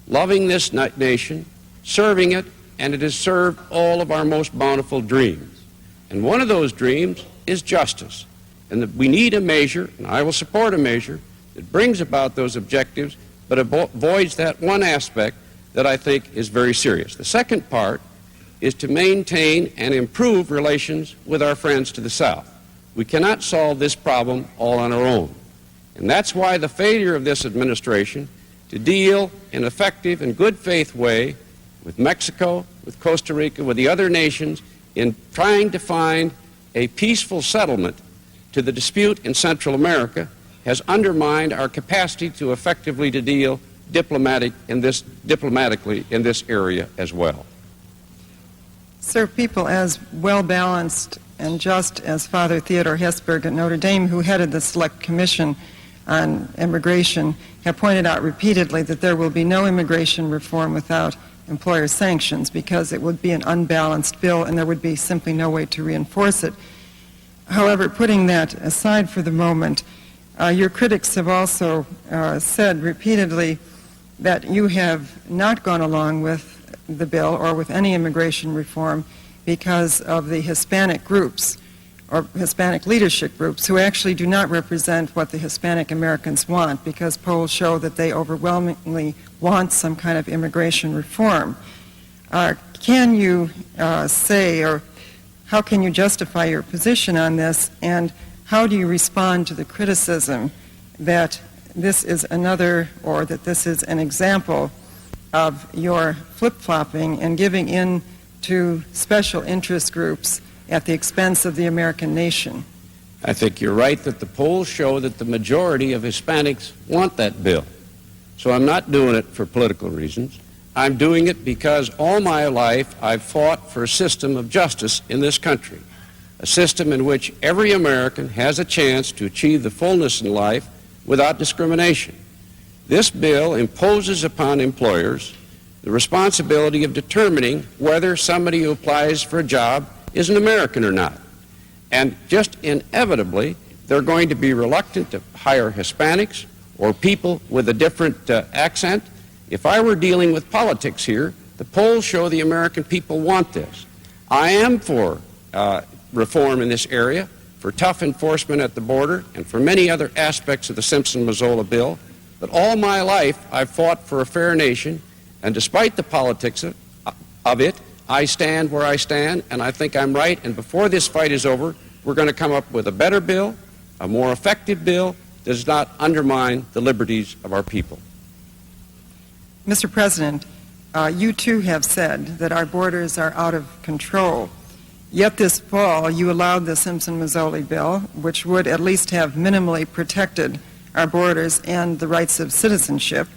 loving this nation, serving it, and it has served all of our most bountiful dreams. And one of those dreams is justice. And that we need a measure, and I will support a measure, that brings about those objectives, but avoids that one aspect that I think is very serious. The second part is to maintain and improve relations with our friends to the south. We cannot solve this problem all on our own. And that's why the failure of this administration to deal in an effective and good faith way with Mexico, with Costa Rica, with the other nations in trying to find a peaceful settlement to the dispute in Central America has undermined our capacity to effectively to deal diplomatically in this area as well. Sir, people as well-balanced and just as Father Theodore Hesburgh at Notre Dame, who headed the Select Commission on Immigration, have pointed out repeatedly that there will be no immigration reform without employer sanctions because it would be an unbalanced bill and there would be simply no way to reinforce it. However, putting that aside for the moment, your critics have also said repeatedly that you have not gone along with the bill or with any immigration reform because of the Hispanic groups or Hispanic leadership groups who actually do not represent what the Hispanic Americans want, because polls show that they overwhelmingly want some kind of immigration reform. Can you say, or how can you justify your position on this, and how do you respond to the criticism that this is another, or that this is an example of your flip-flopping and giving in to special interest groups at the expense of the American nation? I think you're right that the polls show that the majority of Hispanics want that bill. So I'm not doing it for political reasons. I'm doing it because all my life I've fought for a system of justice in this country, a system in which every American has a chance to achieve the fullness in life without discrimination. This bill imposes upon employers the responsibility of determining whether somebody who applies for a job is an American or not. And just inevitably, they're going to be reluctant to hire Hispanics or people with a different accent. If I were dealing with politics here, the polls show the American people want this. I am for reform in this area, for tough enforcement at the border, and for many other aspects of the Simpson-Mazzola bill. But all my life, I've fought for a fair nation, and despite the politics of it, I stand where I stand, and I think I'm right. And before this fight is over, we're going to come up with a better bill, a more effective bill that does not undermine the liberties of our people. Mr. President, you too have said that our borders are out of control. Yet this fall, you allowed the Simpson-Mazzola bill, which would at least have minimally protected our borders and the rights of citizenship,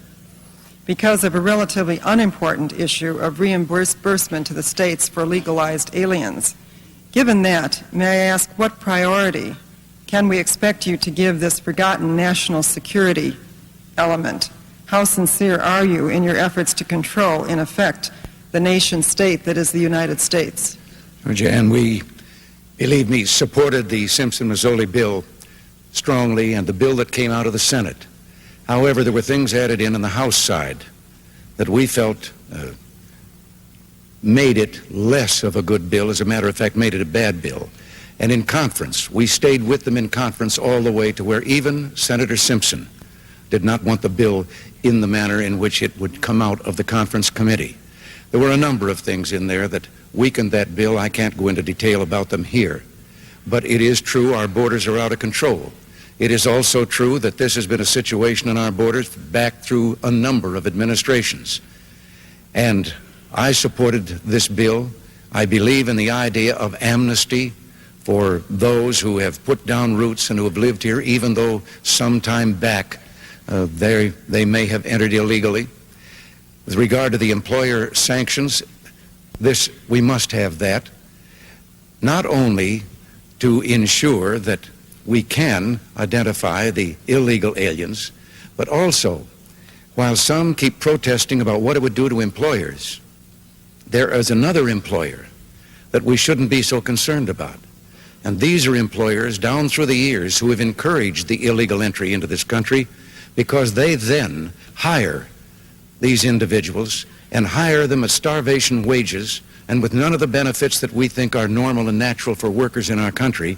because of a relatively unimportant issue of reimbursement to the states for legalized aliens. Given that, may I ask, what priority can we expect you to give this forgotten national security element? How sincere are you in your efforts to control, in effect, the nation state that is the United States? Jan, we, believe me, supported the Simpson-Mazzola bill strongly and the bill that came out of the Senate. However, there were things added in the House side that we felt made it less of a good bill, as a matter of fact, made it a bad bill. And in conference, we stayed with them in conference all the way to where even Senator Simpson did not want the bill in the manner in which it would come out of the conference committee. There were a number of things in there that weakened that bill. I can't go into detail about them here. But it is true our borders are out of control. It is also true that this has been a situation on our borders back through a number of administrations. And I supported this bill. I believe in the idea of amnesty for those who have put down roots and who have lived here, even though some time back they may have entered illegally. With regard to the employer sanctions, we must have that, not only to ensure that we can identify the illegal aliens, but also, while some keep protesting about what it would do to employers, there is another employer that we shouldn't be so concerned about. And these are employers down through the years who have encouraged the illegal entry into this country, because they then hire these individuals and hire them at starvation wages and with none of the benefits that we think are normal and natural for workers in our country.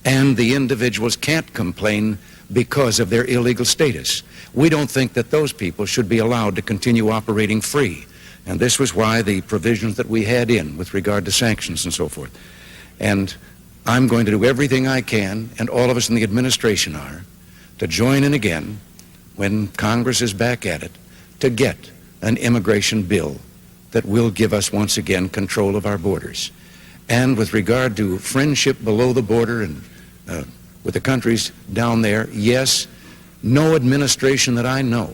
And the individuals can't complain because of their illegal status. We don't think that those people should be allowed to continue operating free. And this was why the provisions that we had in with regard to sanctions and so forth. And I'm going to do everything I can, and all of us in the administration are, to join in again, when Congress is back at it, to get an immigration bill that will give us once again control of our borders. And with regard to friendship below the border and with the countries down there, yes, no administration that I know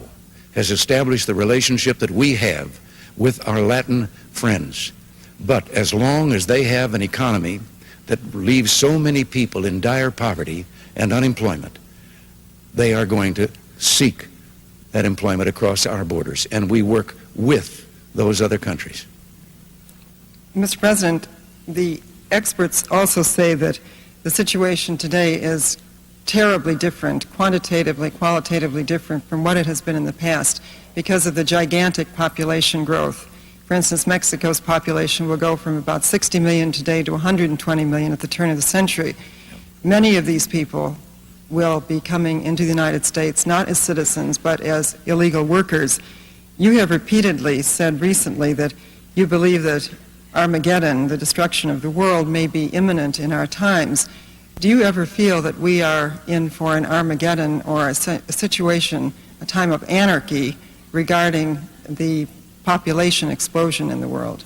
has established the relationship that we have with our Latin friends. But as long as they have an economy that leaves so many people in dire poverty and unemployment, they are going to seek that employment across our borders, and we work with those other countries. Mr. President, the experts also say that the situation today is terribly different, quantitatively, qualitatively different from what it has been in the past because of the gigantic population growth. For instance, Mexico's population will go from about 60 million today to 120 million at the turn of the century. Many of these people will be coming into the United States not as citizens but as illegal workers. You have repeatedly said recently that you believe that Armageddon, the destruction of the world, may be imminent in our times. Do you ever feel that we are in for an Armageddon or a situation, a time of anarchy regarding the population explosion in the world?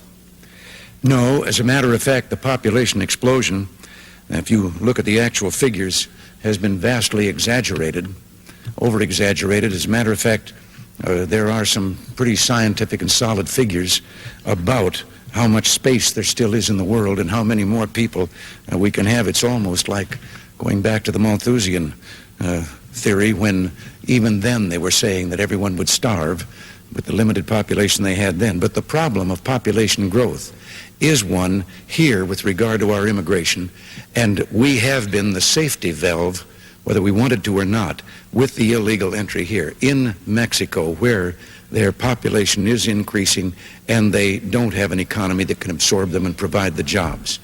No, as a matter of fact, the population explosion, if you look at the actual figures, has been vastly exaggerated, over-exaggerated. As a matter of fact, there are some pretty scientific and solid figures about how much space there still is in the world and how many more people we can have. It's almost like going back to the Malthusian theory, when even then they were saying that everyone would starve with the limited population they had then. But the problem of population growth is one here with regard to our immigration, and we have been the safety valve, whether we wanted to or not, with the illegal entry here in Mexico, where their population is increasing and they don't have an economy that can absorb them and provide the jobs.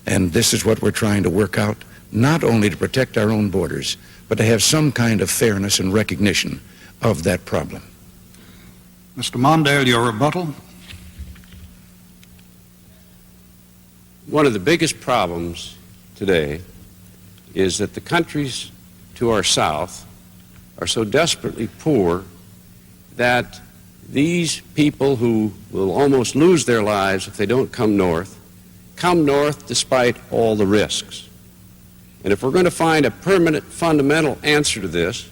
And this is what we're trying to work out, not only to protect our own borders, but to have some kind of fairness and recognition of that problem. Mr. Mondale, your rebuttal. One of the biggest problems today is that the countries to our south are so desperately poor that these people who will almost lose their lives if they don't come north despite all the risks. And if we're going to find a permanent, fundamental answer to this,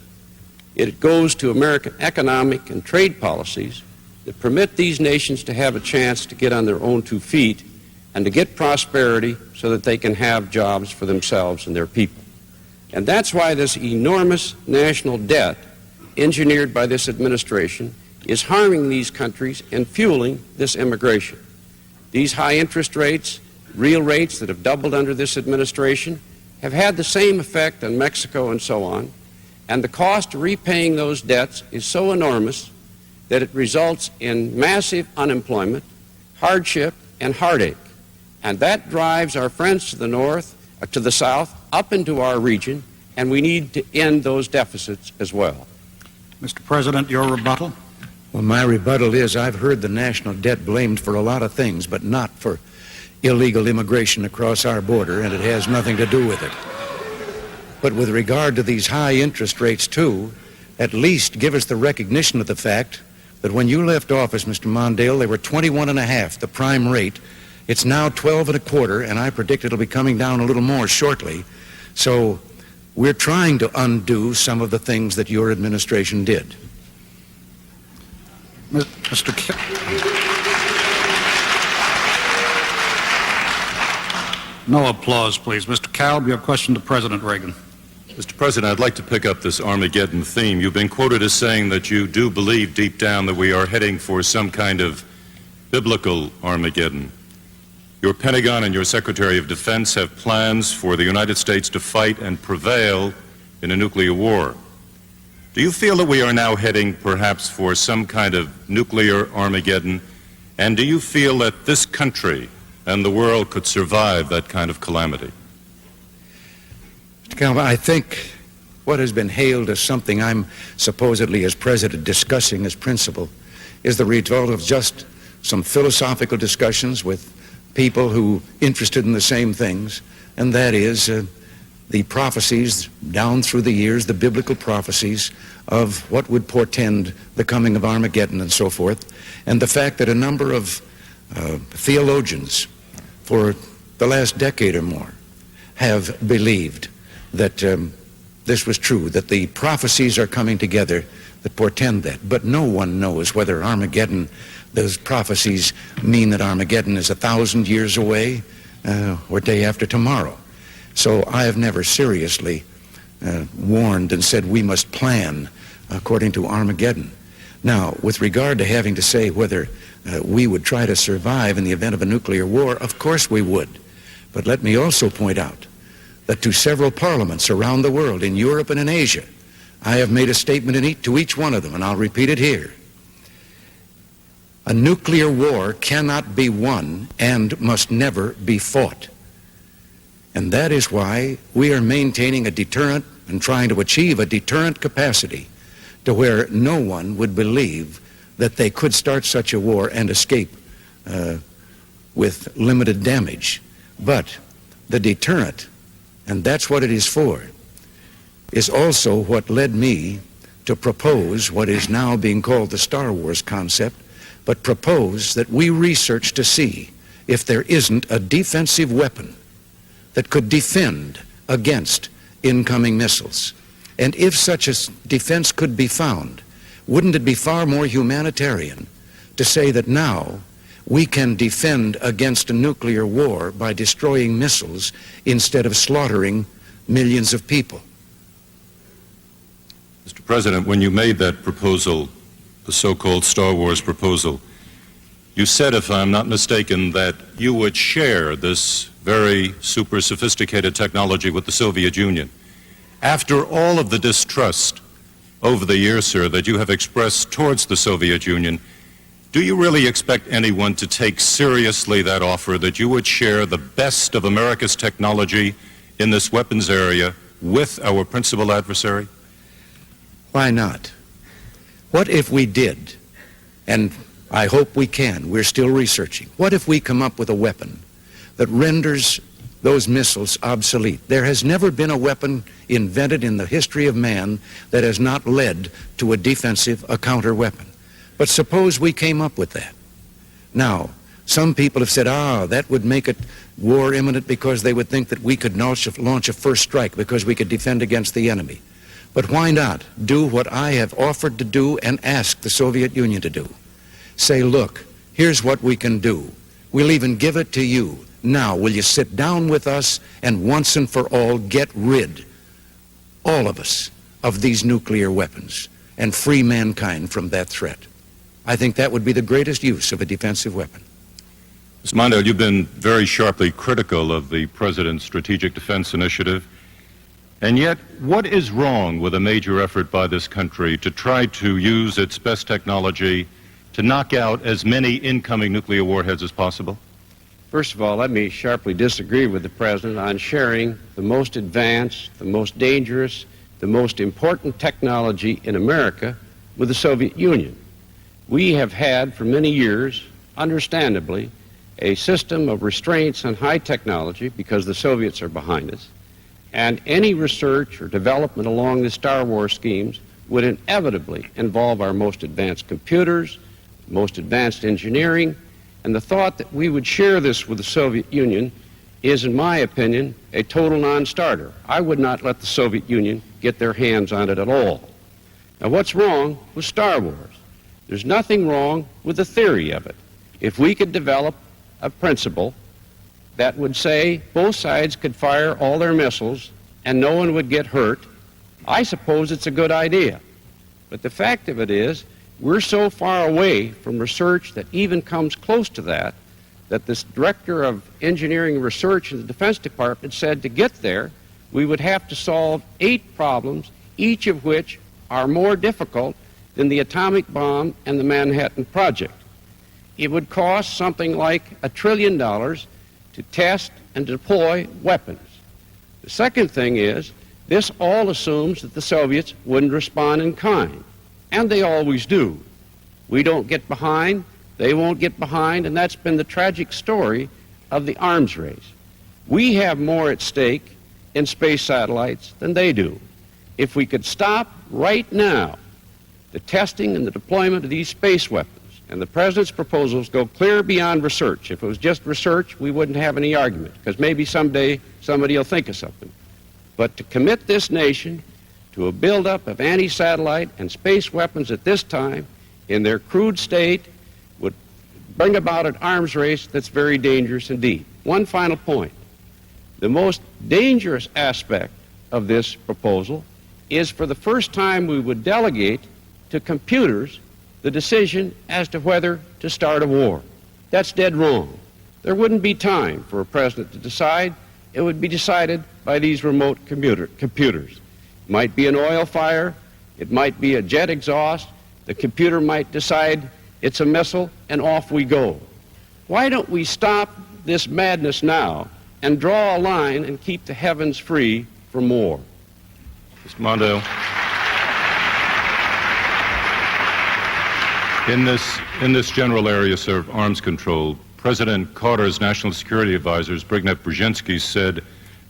it goes to American economic and trade policies that permit these nations to have a chance to get on their own 2 feet and to get prosperity so that they can have jobs for themselves and their people. And that's why this enormous national debt engineered by this administration is harming these countries and fueling this immigration. These high interest rates, real rates that have doubled under this administration, have had the same effect on Mexico and so on, and the cost of repaying those debts is so enormous that it results in massive unemployment, hardship, and heartache. And that drives our friends to the north, to the south, up into our region, and we need to end those deficits as well. Mr. President, your rebuttal. Well, my rebuttal is I've heard the national debt blamed for a lot of things, but not for illegal immigration across our border, and it has nothing to do with it. But with regard to these high interest rates, too, at least give us the recognition of the fact that when you left office, Mr. Mondale, they were 21.5, the prime rate. It's now 12.25, and I predict it'll be coming down a little more shortly. So we're trying to undo some of the things that your administration did. Mr. No applause, please. Mr. Kalb, you have a question to President Reagan. Mr. President, I'd like to pick up this Armageddon theme. You've been quoted as saying that you do believe deep down that we are heading for some kind of biblical Armageddon. Your Pentagon and your Secretary of Defense have plans for the United States to fight and prevail in a nuclear war. Do you feel that we are now heading perhaps for some kind of nuclear Armageddon? And do you feel that this country and the world could survive that kind of calamity? Mr. Calvin, I think what has been hailed as something I'm supposedly, as president, discussing as principle is the result of just some philosophical discussions with people who interested in the same things, and that is the prophecies down through the years, the biblical prophecies of what would portend the coming of Armageddon and so forth, and the fact that a number of theologians for the last decade or more have believed that this was true, that the prophecies are coming together that portend that. But no one knows whether Armageddon, those prophecies mean that Armageddon is 1,000 years away, or day after tomorrow. So I have never seriously warned and said we must plan according to Armageddon. Now, with regard to having to say whether we would try to survive in the event of a nuclear war, of course we would. But let me also point out that to several parliaments around the world, in Europe and in Asia, I have made a statement to each one of them, and I'll repeat it here. A nuclear war cannot be won and must never be fought. And that is why we are maintaining a deterrent and trying to achieve a deterrent capacity to where no one would believe that they could start such a war and escape with limited damage. But the deterrent, and that's what it is for, is also what led me to propose what is now being called the Star Wars concept, but propose that we research to see if there isn't a defensive weapon that could defend against incoming missiles. And if such a defense could be found, wouldn't it be far more humanitarian to say that now we can defend against a nuclear war by destroying missiles instead of slaughtering millions of people? Mr. President, when you made that proposal, the so-called Star Wars proposal, you said, if I'm not mistaken, that you would share this very super sophisticated technology with the Soviet Union. After all of the distrust over the years, sir, that you have expressed towards the Soviet Union, do you really expect anyone to take seriously that offer that you would share the best of America's technology in this weapons area with our principal adversary? Why not? What if we did? And I hope we can. We're still researching. What if we come up with a weapon that renders those missiles obsolete? There has never been a weapon invented in the history of man that has not led to a defensive, a counter weapon. But suppose we came up with that. Now, some people have said, that would make it war imminent because they would think that we could launch a first strike because we could defend against the enemy. But why not do what I have offered to do and ask the Soviet Union to do? Say, look, here's what we can do. We'll even give it to you. Now, will you sit down with us and once and for all get rid, all of us, of these nuclear weapons and free mankind from that threat? I think that would be the greatest use of a defensive weapon. Mr. Mondale, you've been very sharply critical of the President's Strategic Defense Initiative. And yet, what is wrong with a major effort by this country to try to use its best technology to knock out as many incoming nuclear warheads as possible? First of all, let me sharply disagree with the President on sharing the most advanced, the most dangerous, the most important technology in America with the Soviet Union. We have had for many years, understandably, a system of restraints on high technology because the Soviets are behind us, and any research or development along the Star Wars schemes would inevitably involve our most advanced computers, most advanced engineering, and the thought that we would share this with the Soviet Union is, in my opinion, a total non-starter. I would not let the Soviet Union get their hands on it at all. Now, what's wrong with Star Wars? There's nothing wrong with the theory of it. If we could develop a principle that would say both sides could fire all their missiles and no one would get hurt, I suppose it's a good idea. But the fact of it is, we're so far away from research that even comes close to that, that this director of engineering research in the Defense Department said to get there, we would have to solve 8 problems, each of which are more difficult than the atomic bomb and the Manhattan Project. It would cost something like $1 trillion to test and deploy weapons. The second thing is, this all assumes that the Soviets wouldn't respond in kind, and they always do. We don't get behind, they won't get behind, and that's been the tragic story of the arms race. We have more at stake in space satellites than they do. If we could stop right now the testing and the deployment of these space weapons, and the President's proposals go clear beyond research. If it was just research, we wouldn't have any argument, because maybe someday somebody will think of something. But to commit this nation to a buildup of anti-satellite and space weapons at this time, in their crude state, would bring about an arms race that's very dangerous indeed. one final point. The most dangerous aspect of this proposal is for the first time we would delegate to computers the decision as to whether to start a war. That's dead wrong. There wouldn't be time for a president to decide. It would be decided by these remote computers. It might be an oil fire. It might be a jet exhaust. The computer might decide it's a missile, and off we go. Why don't we stop this madness now and draw a line and keep the heavens free from war? Mr. Mondale. In this general area, sir, of arms control, President Carter's national security advisor, Zbigniew Brzezinski, said,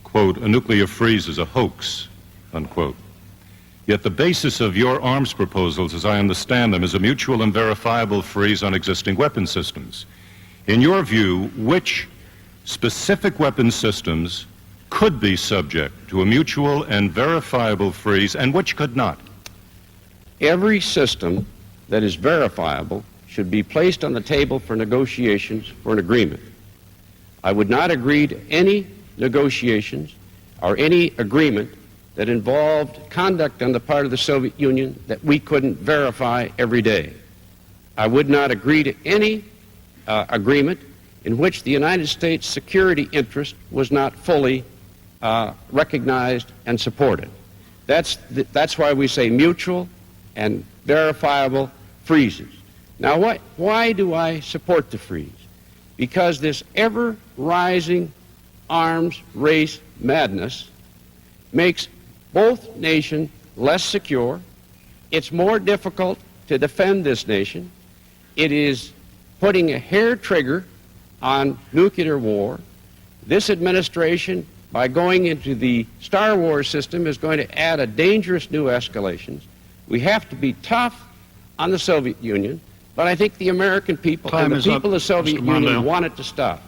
quote, "A nuclear freeze is a hoax," unquote. Yet the basis of your arms proposals, as I understand them, is a mutual and verifiable freeze on existing weapon systems. In your view, which specific weapon systems could be subject to a mutual and verifiable freeze, and which could not? Every system that is verifiable should be placed on the table for negotiations for an agreement. I would not agree to any negotiations or any agreement that involved conduct on the part of the Soviet Union that we couldn't verify every day. I would not agree to any agreement in which the United States security interest was not fully recognized and supported. That's why we say mutual and verifiable freezes. Now, why do I support the freeze? Because this ever-rising arms race madness makes both nations less secure. It's more difficult to defend this nation. It is putting a hair trigger on nuclear war. This administration, by going into the Star Wars system, is going to add a dangerous new escalation. We have to be tough on the Soviet Union, but I think the American people and the people of the Soviet Union want it to stop.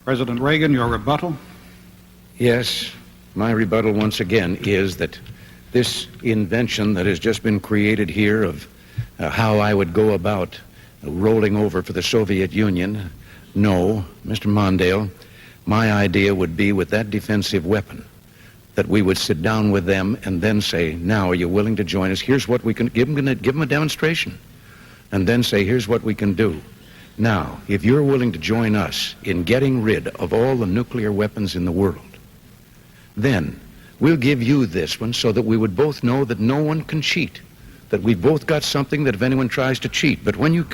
President Reagan, your rebuttal. Yes, my rebuttal once again is that this invention that has just been created here of how I would go about rolling over for the Soviet Union, no, Mr. Mondale, my idea would be with that defensive weapon that we would sit down with them and then say, now, are you willing to join us? Here's what we can give them a demonstration. And then say, here's what we can do. Now, if you're willing to join us in getting rid of all the nuclear weapons in the world, then we'll give you this one so that we would both know that no one can cheat, that we've both got something that if anyone tries to cheat. But when you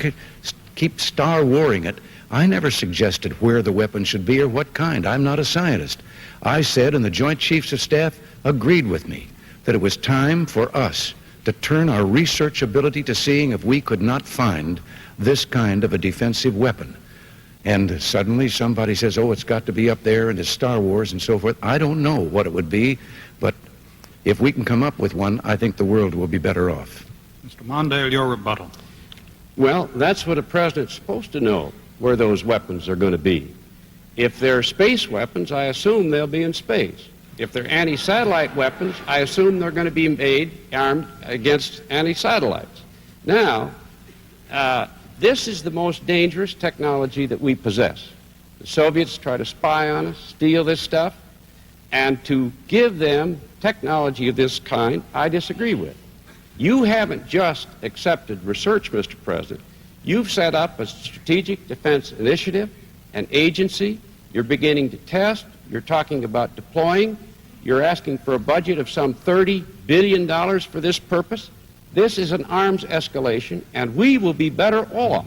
keep Star Warring it, I never suggested where the weapon should be or what kind. I'm not a scientist. I said, and the Joint Chiefs of Staff agreed with me, that it was time for us to turn our research ability to seeing if we could not find this kind of a defensive weapon. And suddenly somebody says, oh, it's got to be up there and it's Star Wars and so forth. I don't know what it would be, but if we can come up with one, I think the world will be better off. Mr. Mondale, your rebuttal. Well, that's what a president's supposed to know, where those weapons are going to be. If they're space weapons, I assume they'll be in space. If they're anti-satellite weapons, I assume they're going to be armed against anti-satellites. Now, this is the most dangerous technology that we possess. The Soviets try to spy on us, steal this stuff, and to give them technology of this kind, I disagree with. You haven't just accepted research, Mr. President. You've set up a strategic defense initiative, an agency. You're beginning to test. You're talking about deploying. You're asking for a budget of some $30 billion for this purpose. This is an arms escalation, and we will be better off,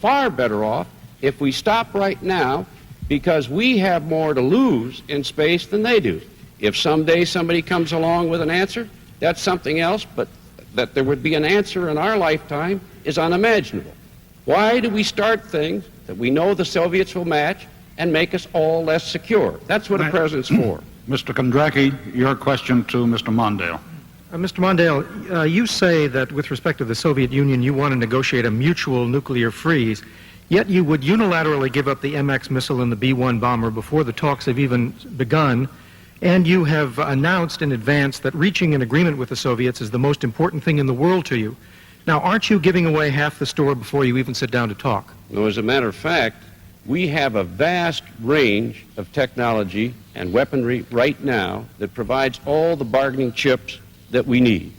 far better off, if we stop right now, because we have more to lose in space than they do. If someday somebody comes along with an answer, that's something else, but that there would be an answer in our lifetime is unimaginable. Why do we start things that we know the Soviets will match and make us all less secure? That's what a president's for. Mr. Kondracki, your question to Mr. Mondale. Mr. Mondale, you say that with respect to the Soviet Union, you want to negotiate a mutual nuclear freeze, yet you would unilaterally give up the MX missile and the B-1 bomber before the talks have even begun, and you have announced in advance that reaching an agreement with the Soviets is the most important thing in the world to you. Now, aren't you giving away half the store before you even sit down to talk? No, as a matter of fact, We have a vast range of technology and weaponry right now that provides all the bargaining chips that we need.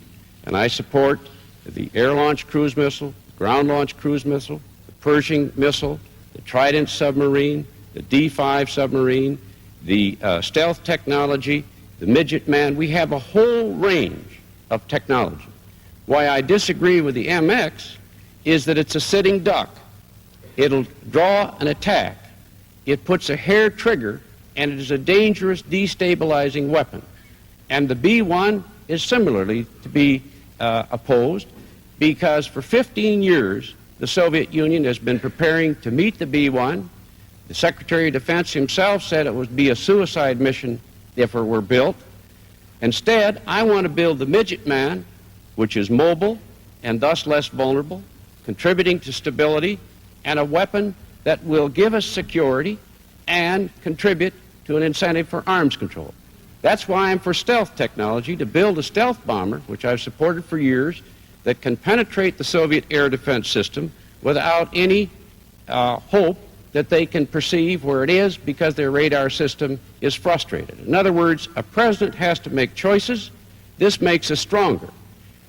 And I support the air-launched cruise missile, the ground-launched cruise missile, the Pershing missile, the Trident submarine, the D-5 submarine, the stealth technology, the midget man. We have a whole range of technology. Why I disagree with the MX is that it's a sitting duck. It'll draw an attack. It puts a hair trigger, and it is a dangerous destabilizing weapon. And the B-1 is similarly to be opposed, because for 15 years the Soviet Union has been preparing to meet the B-1. The Secretary of Defense himself said it would be a suicide mission if it were built. Instead, I want to build the midget man, which is mobile and thus less vulnerable, contributing to stability, and a weapon that will give us security and contribute to an incentive for arms control. That's why I'm for stealth technology, to build a stealth bomber, which I've supported for years, that can penetrate the Soviet air defense system without any hope that they can perceive where it is, because their radar system is frustrated. In other words, a president has to make choices. This makes us stronger.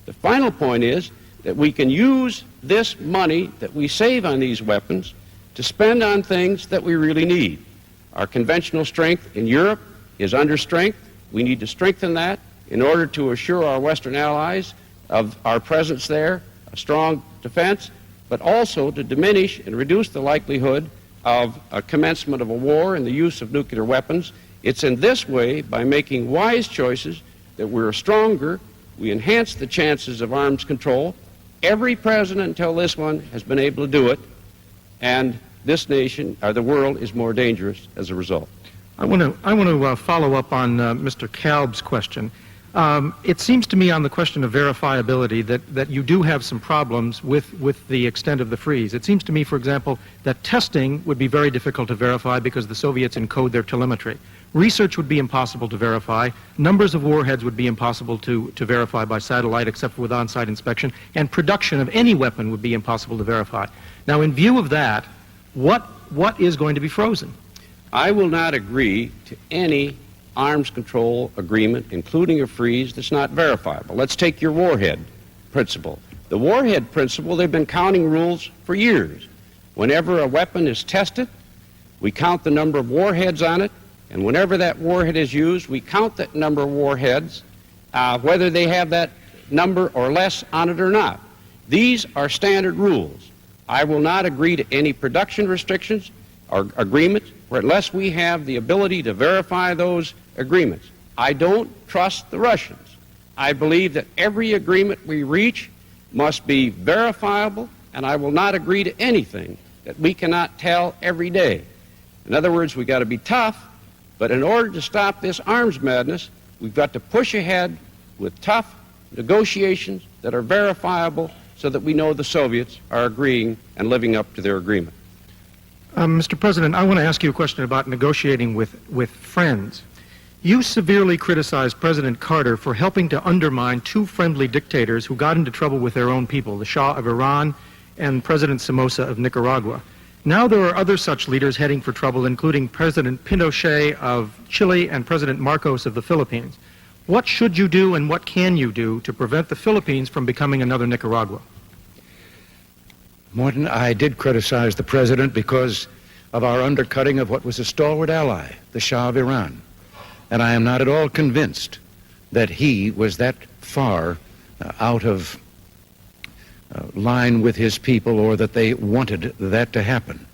The final point is that we can use this money that we save on these weapons to spend on things that we really need. Our conventional strength in Europe is under strength. We need to strengthen that in order to assure our Western allies of our presence there, a strong defense, but also to diminish and reduce the likelihood of a commencement of a war and the use of nuclear weapons. It's in this way, by making wise choices, that we're stronger. We enhance the chances of arms control. Every president until this one has been able to do it, and this nation, or the world, is more dangerous as a result. I want to follow up on Mr. Kalb's question. It seems to me on the question of verifiability that you do have some problems with the extent of the freeze. It seems to me, for example, that testing would be very difficult to verify because the Soviets encode their telemetry. Research would be impossible to verify. Numbers of warheads would be impossible to verify by satellite except with on-site inspection. And production of any weapon would be impossible to verify. Now, in view of that, what is going to be frozen? I will not agree to any arms control agreement, including a freeze, that's not verifiable. Let's take your warhead principle. The warhead principle, they've been counting rules for years. Whenever a weapon is tested, we count the number of warheads on it, and whenever that warhead is used, we count that number of warheads, whether they have that number or less on it or not. These are standard rules. I will not agree to any production restrictions or agreements unless we have the ability to verify those agreements. I don't trust the Russians. I believe that every agreement we reach must be verifiable, and I will not agree to anything that we cannot tell every day. In other words, we've got to be tough, but in order to stop this arms madness, we've got to push ahead with tough negotiations that are verifiable so that we know the Soviets are agreeing and living up to their agreement. Mr. President, I want to ask you a question about negotiating with friends. You severely criticized President Carter for helping to undermine two friendly dictators who got into trouble with their own people, the Shah of Iran and President Somoza of Nicaragua. Now there are other such leaders heading for trouble, including President Pinochet of Chile and President Marcos of the Philippines. What should you do and what can you do to prevent the Philippines from becoming another Nicaragua? Morton, I did criticize the president because of our undercutting of what was a stalwart ally, the Shah of Iran. And I am not at all convinced that he was that far out of line with his people, or that they wanted that to happen.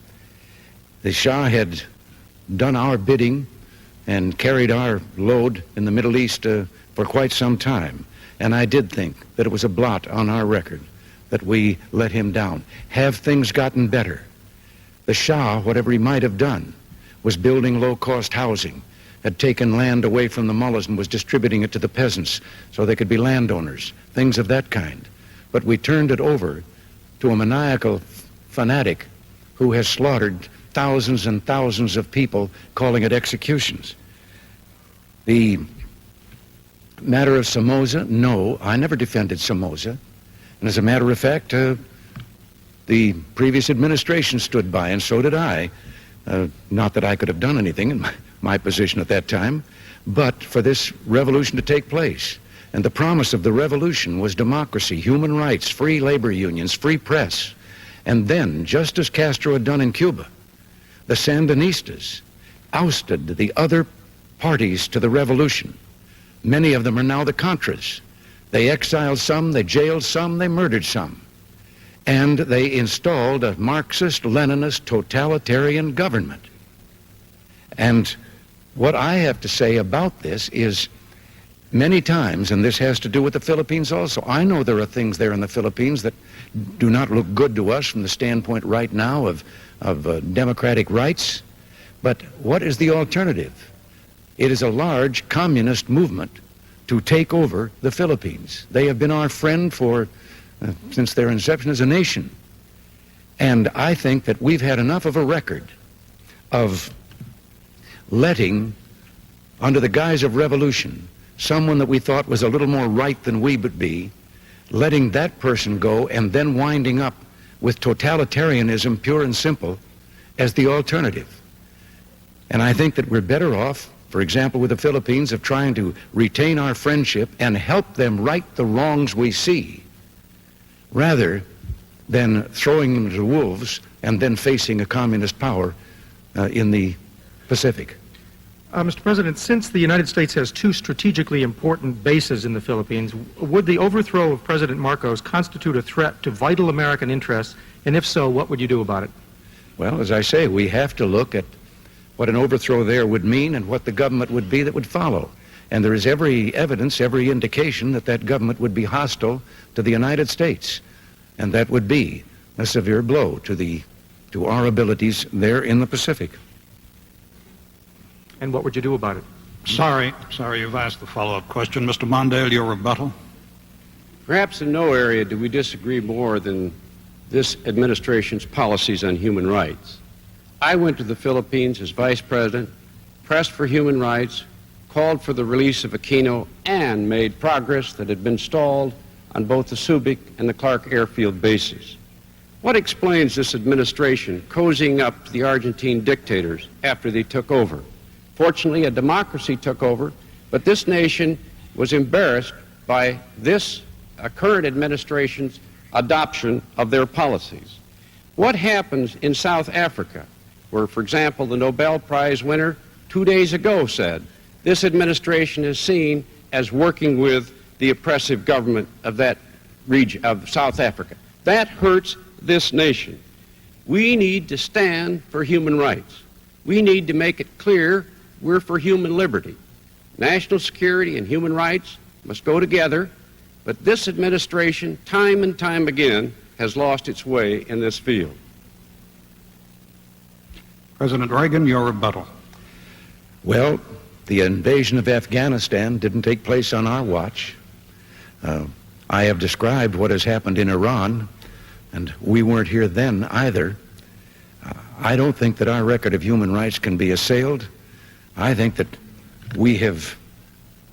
The Shah had done our bidding and carried our load in the Middle East for quite some time. And I did think that it was a blot on our record that we let him down. Have things gotten better? The Shah, whatever he might have done, was building low-cost housing, had taken land away from the mullahs and was distributing it to the peasants so they could be landowners, things of that kind. But we turned it over to a maniacal fanatic who has slaughtered thousands and thousands of people, calling it executions. The matter of Somoza, no, I never defended Somoza. And as a matter of fact, the previous administration stood by, and so did I, Not that I could have done anything in my position at that time, but for this revolution to take place. And the promise of the revolution was democracy, human rights, free labor unions, free press. And then, just as Castro had done in Cuba, the Sandinistas ousted the other parties to the revolution. Many of them are now the Contras. They exiled some, they jailed some, they murdered some. And they installed a Marxist, Leninist, totalitarian government. And what I have to say about this is many times, and this has to do with the Philippines also, I know there are things there in the Philippines that do not look good to us from the standpoint right now of democratic rights. But what is the alternative? It is a large communist movement to take over the Philippines. They have been our friend for since their inception as a nation. And I think that we've had enough of a record of letting, under the guise of revolution, someone that we thought was a little more right than we would be, letting that person go and then winding up with totalitarianism, pure and simple, as the alternative. And I think that we're better off, for example, with the Philippines, of trying to retain our friendship and help them right the wrongs we see, rather than throwing them to the wolves and then facing a communist power in the Pacific. Mr. President, since the United States has two strategically important bases in the Philippines, would the overthrow of President Marcos constitute a threat to vital American interests? And if so, what would you do about it? Well, as I say, we have to look at what an overthrow there would mean and what the government would be that would follow. And there is every evidence, every indication that that government would be hostile to the United States. And that would be a severe blow to our abilities there in the Pacific. And what would you do about it? Sorry, you've asked the follow-up question. Mr. Mondale, your rebuttal. Perhaps in no area do we disagree more than this administration's policies on human rights. I went to the Philippines as vice president, pressed for human rights, called for the release of Aquino, and made progress that had been stalled on both the Subic and the Clark airfield bases. What explains this administration cozying up to the Argentine dictators after they took over? Fortunately, a democracy took over, but this nation was embarrassed by this current administration's adoption of their policies. What happens in South Africa, where, for example, the Nobel Prize winner 2 days ago said, this administration is seen as working with the oppressive government of that region, of South Africa. That hurts this nation. We need to stand for human rights. We need to make it clear we're for human liberty. National security and human rights must go together, but this administration, time and time again, has lost its way in this field. President Reagan, your rebuttal. Well, the invasion of Afghanistan didn't take place on our watch. I have described what has happened in Iran, and we weren't here then either. I don't think that our record of human rights can be assailed. I think that we have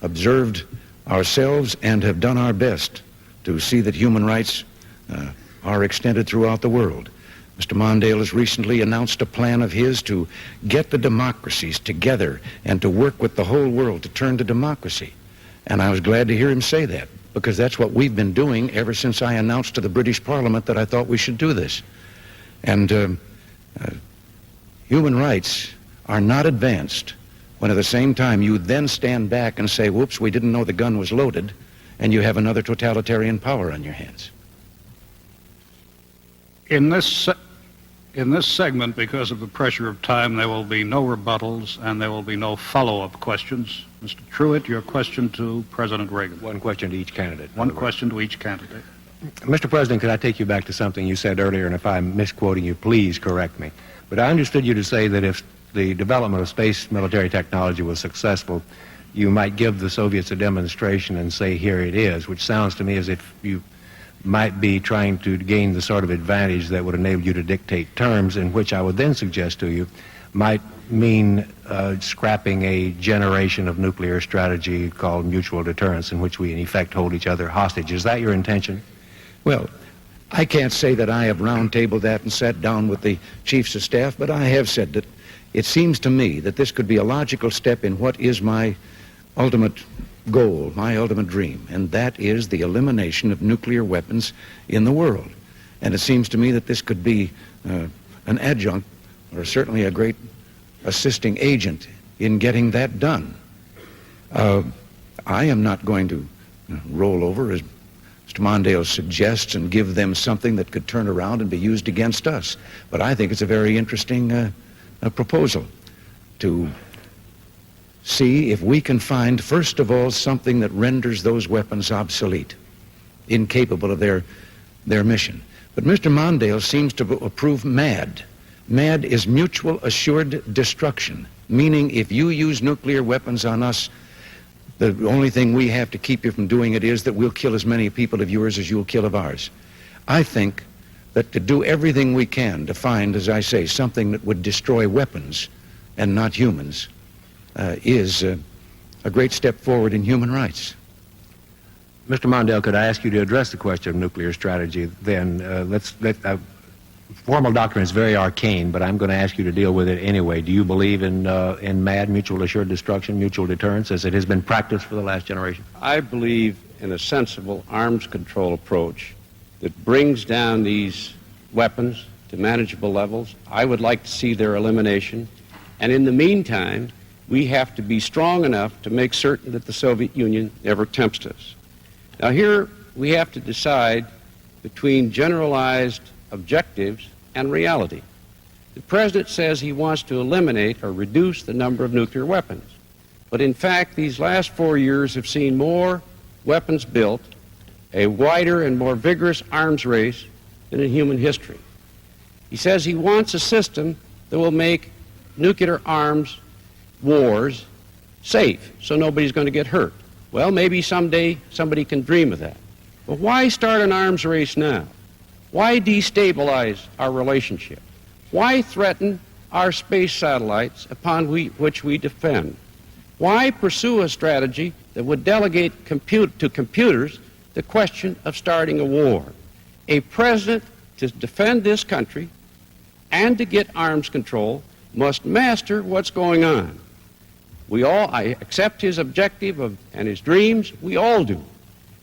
observed ourselves and have done our best to see that human rights are extended throughout the world. Mr. Mondale has recently announced a plan of his to get the democracies together and to work with the whole world to turn to democracy. And I was glad to hear him say that, because that's what we've been doing ever since I announced to the British Parliament that I thought we should do this. And human rights are not advanced when at the same time you then stand back and say, whoops, we didn't know the gun was loaded, and you have another totalitarian power on your hands. In this segment, because of the pressure of time, there will be no rebuttals and there will be no follow-up questions. Mr. Truitt, your question to President Reagan. One question to each candidate. One question to each candidate. Mr. President, could I take you back to something you said earlier, and if I'm misquoting you, please correct me. But I understood you to say that if the development of space military technology was successful, you might give the Soviets a demonstration and say, here it is, which sounds to me as if you might be trying to gain the sort of advantage that would enable you to dictate terms, in which I would then suggest to you might mean scrapping a generation of nuclear strategy called mutual deterrence, in which we in effect hold each other hostage. Is that your intention? Well, I can't say that I have round-tabled that and sat down with the chiefs of staff, but I have said that it seems to me that this could be a logical step in what is my ultimate goal, my ultimate dream, and that is the elimination of nuclear weapons in the world. And it seems to me that this could be an adjunct, or certainly a great assisting agent in getting that done. I am not going to roll over, as Mr. Mondale suggests, and give them something that could turn around and be used against us. But I think it's a very interesting proposal to see if we can find, first of all, something that renders those weapons obsolete, incapable of their mission. But Mr. Mondale seems to approve MAD. MAD is mutual assured destruction, meaning if you use nuclear weapons on us, the only thing we have to keep you from doing it is that we'll kill as many people of yours as you'll kill of ours. I think that to do everything we can to find, as I say, something that would destroy weapons and not humans is a great step forward in human rights. Mr. Mondale, could I ask you to address the question of nuclear strategy then? Formal doctrine is very arcane, but I'm going to ask you to deal with it anyway. Do you believe in MAD, mutual assured destruction, mutual deterrence, as it has been practiced for the last generation? I believe in a sensible arms control approach that brings down these weapons to manageable levels. I would like to see their elimination. And in the meantime, we have to be strong enough to make certain that the Soviet Union never tempts us. Now here we have to decide between generalized objectives and reality. The President says he wants to eliminate or reduce the number of nuclear weapons. But in fact, these last 4 years have seen more weapons built, a wider and more vigorous arms race than in human history. He says he wants a system that will make nuclear arms wars safe, so nobody's going to get hurt. Well, maybe someday somebody can dream of that. But why start an arms race now? Why destabilize our relationship? Why threaten our space satellites upon which we defend? Why pursue a strategy that would delegate to computers the question of starting a war? A president, to defend this country and to get arms control, must master what's going on. I accept his objective and his dreams, we all do.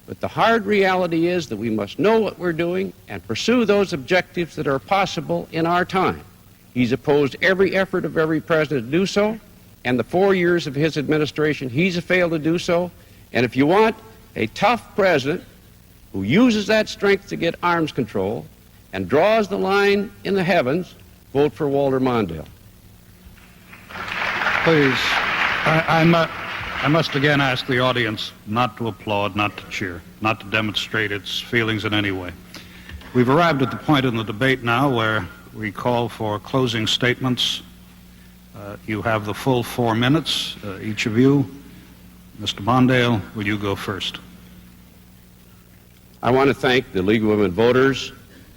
But the hard reality is that we must know what we're doing and pursue those objectives that are possible in our time. He's opposed every effort of every president to do so, and the 4 years of his administration, he's failed to do so. And if you want a tough president who uses that strength to get arms control and draws the line in the heavens, vote for Walter Mondale. Please, I must again ask the audience not to applaud, not to cheer, not to demonstrate its feelings in any way. We've arrived at the point in the debate now where we call for closing statements. You have the full 4 minutes, each of you. Mr. Mondale, will you go first? I want to thank the League of Women Voters,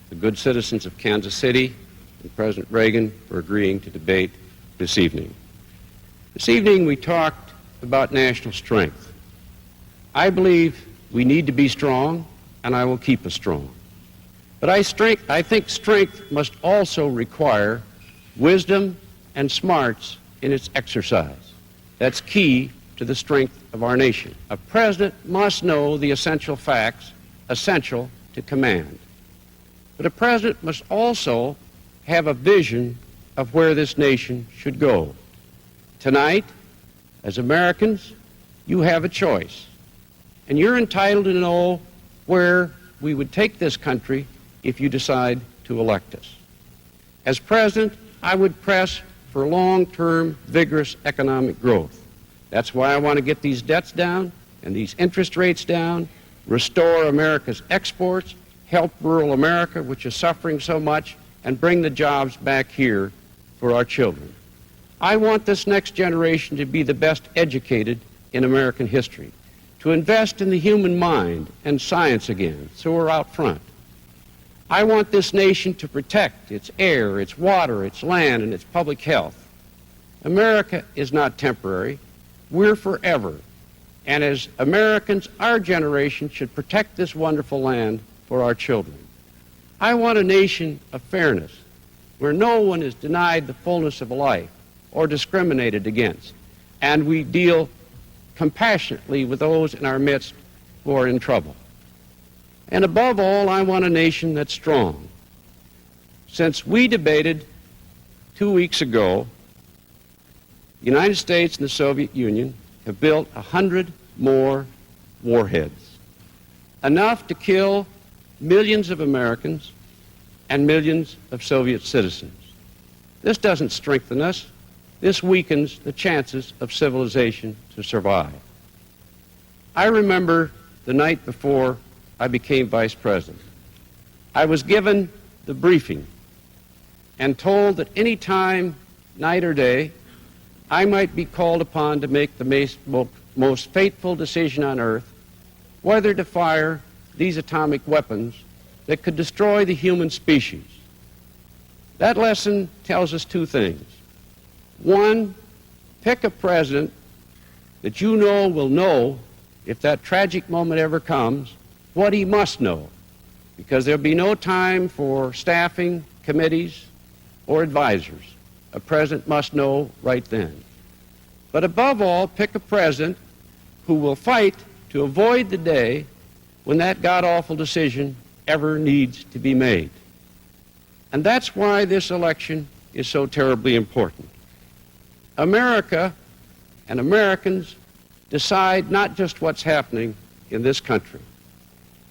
the good citizens of Kansas City, and President Reagan for agreeing to debate this evening. This evening we talked about national strength. I believe we need to be strong, and I will keep us strong. But I think strength must also require wisdom and smarts in its exercise. That's key to the strength of our nation. A president must know the essential facts essential to command. But a president must also have a vision of where this nation should go. Tonight, as Americans, you have a choice, and you're entitled to know where we would take this country if you decide to elect us. As president, I would press for long-term, vigorous economic growth. That's why I want to get these debts down and these interest rates down, restore America's exports, help rural America, which is suffering so much, and bring the jobs back here for our children. I want this next generation to be the best educated in American history, to invest in the human mind and science again, so we're out front. I want this nation to protect its air, its water, its land, and its public health. America is not temporary. We're forever. And as Americans, our generation should protect this wonderful land for our children. I want a nation of fairness, where no one is denied the fullness of life, or discriminated against, and we deal compassionately with those in our midst who are in trouble. And above all, I want a nation that's strong. Since we debated 2 weeks ago, the United States and the Soviet Union have built 100 more warheads, enough to kill millions of Americans and millions of Soviet citizens. This doesn't strengthen us. This weakens the chances of civilization to survive. I remember the night before I became vice president. I was given the briefing and told that any time, night or day, I might be called upon to make the most fateful decision on earth, whether to fire these atomic weapons that could destroy the human species. That lesson tells us two things. One, pick a president that you know will know, if that tragic moment ever comes, what he must know, because there'll be no time for staffing, committees, or advisors. A president must know right then. But above all, pick a president who will fight to avoid the day when that god-awful decision ever needs to be made. And that's why this election is so terribly important. America and Americans decide not just what's happening in this country.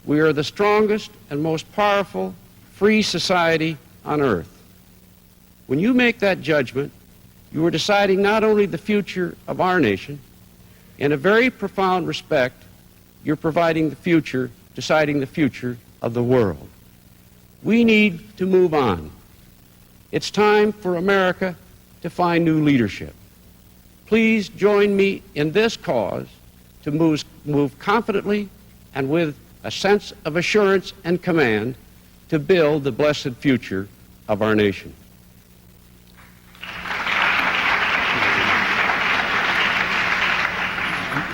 We are the strongest and most powerful free society on earth. When you make that judgment, you are deciding not only the future of our nation, in a very profound respect, you're deciding the future of the world. We need to move on. It's time for America to find new leadership. Please join me in this cause to move confidently and with a sense of assurance and command to build the blessed future of our nation.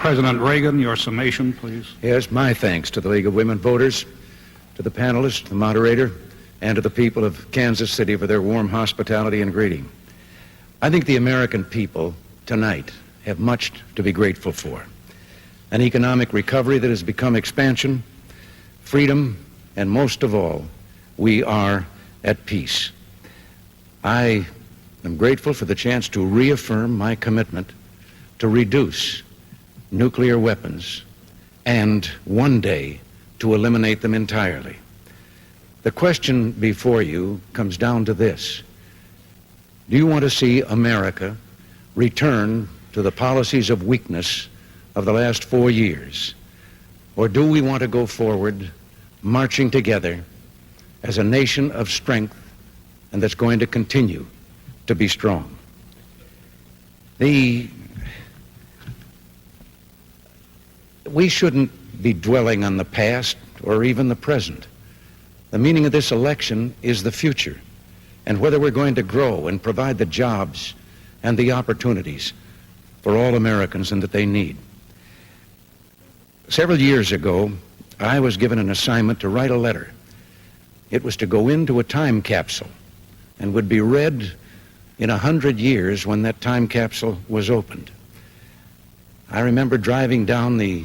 President Reagan, your summation, please. Yes, my thanks to the League of Women Voters, to the panelists, the moderator, and to the people of Kansas City for their warm hospitality and greeting. I think the American people tonight have much to be grateful for. An economic recovery that has become expansion, freedom, and most of all, we are at peace. I am grateful for the chance to reaffirm my commitment to reduce nuclear weapons and one day to eliminate them entirely. The question before you comes down to this. Do you want to see America return to the policies of weakness of the last 4 years? Or do we want to go forward marching together as a nation of strength and that's going to continue to be strong? We shouldn't be dwelling on the past or even the present. The meaning of this election is the future and whether we're going to grow and provide the jobs and the opportunities for all Americans and that they need. Several years ago, I was given an assignment to write a letter. It was to go into a time capsule and would be read in 100 years when that time capsule was opened. I remember driving down the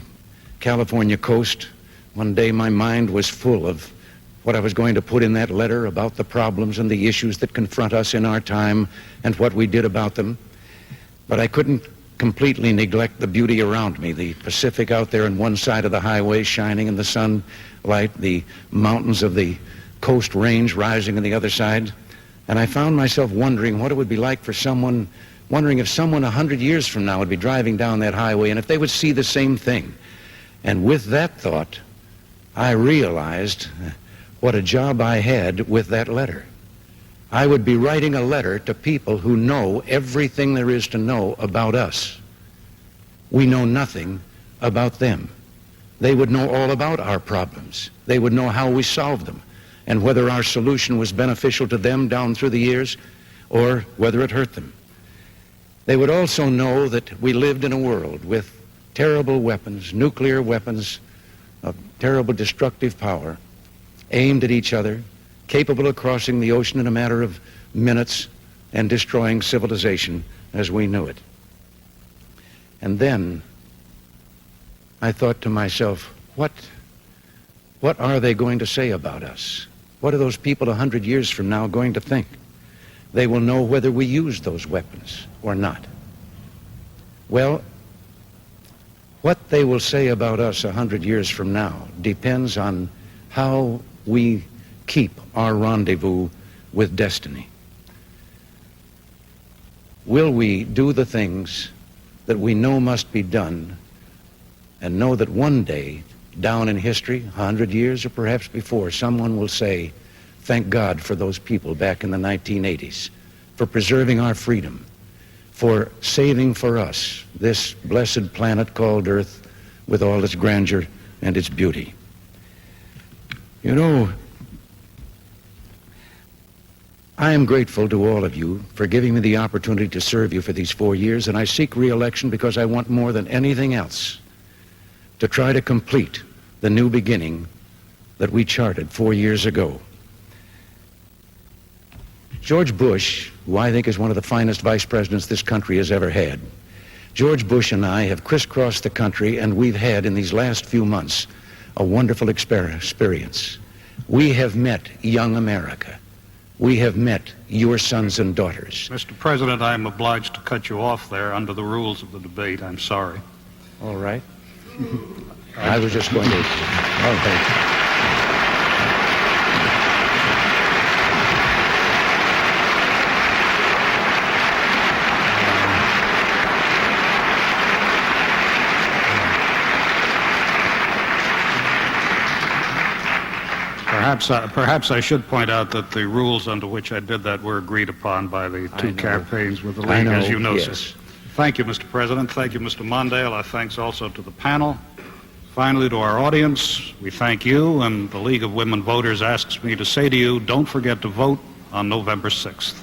California coast. One day my mind was full of what I was going to put in that letter about the problems and the issues that confront us in our time and what we did about them. But I couldn't completely neglect the beauty around me, the Pacific out there on one side of the highway shining in the sunlight, the mountains of the coast range rising on the other side. And I found myself wondering what it would be like for someone, wondering if someone 100 years from now would be driving down that highway and if they would see the same thing. And with that thought, I realized what a job I had with that letter. I would be writing a letter to people who know everything there is to know about us. We know nothing about them. They would know all about our problems. They would know how we solved them and whether our solution was beneficial to them down through the years or whether it hurt them. They would also know that we lived in a world with terrible weapons, nuclear weapons of terrible destructive power, aimed at each other, capable of crossing the ocean in a matter of minutes and destroying civilization as we knew it. And then I thought to myself, what are they going to say about us? What are those people 100 years from now going to think? They will know whether we used those weapons or not. Well, what they will say about us 100 years from now depends on how we keep our rendezvous with destiny. Will we do the things that we know must be done and know that one day, down in history, 100 years or perhaps before, someone will say, thank God for those people back in the 1980s, for preserving our freedom, for saving for us this blessed planet called Earth with all its grandeur and its beauty. You know, I am grateful to all of you for giving me the opportunity to serve you for these 4 years, and I seek re-election because I want more than anything else to try to complete the new beginning that we charted 4 years ago. George Bush, who I think is one of the finest vice presidents this country has ever had, George Bush and I have crisscrossed the country, and we've had in these last few months a wonderful experience. We have met young America. We have met your sons and daughters. Mr. President, I am obliged to cut you off there under the rules of the debate. I'm sorry. All right. I was just going to... Oh, thank you. Perhaps I should point out that the rules under which I did that were agreed upon by the two campaigns with the League, as you know, yes. sir. Thank you, Mr. President. Thank you, Mr. Mondale. Our thanks also to the panel. Finally, to our audience, we thank you, and the League of Women Voters asks me to say to you, don't forget to vote on November 6th.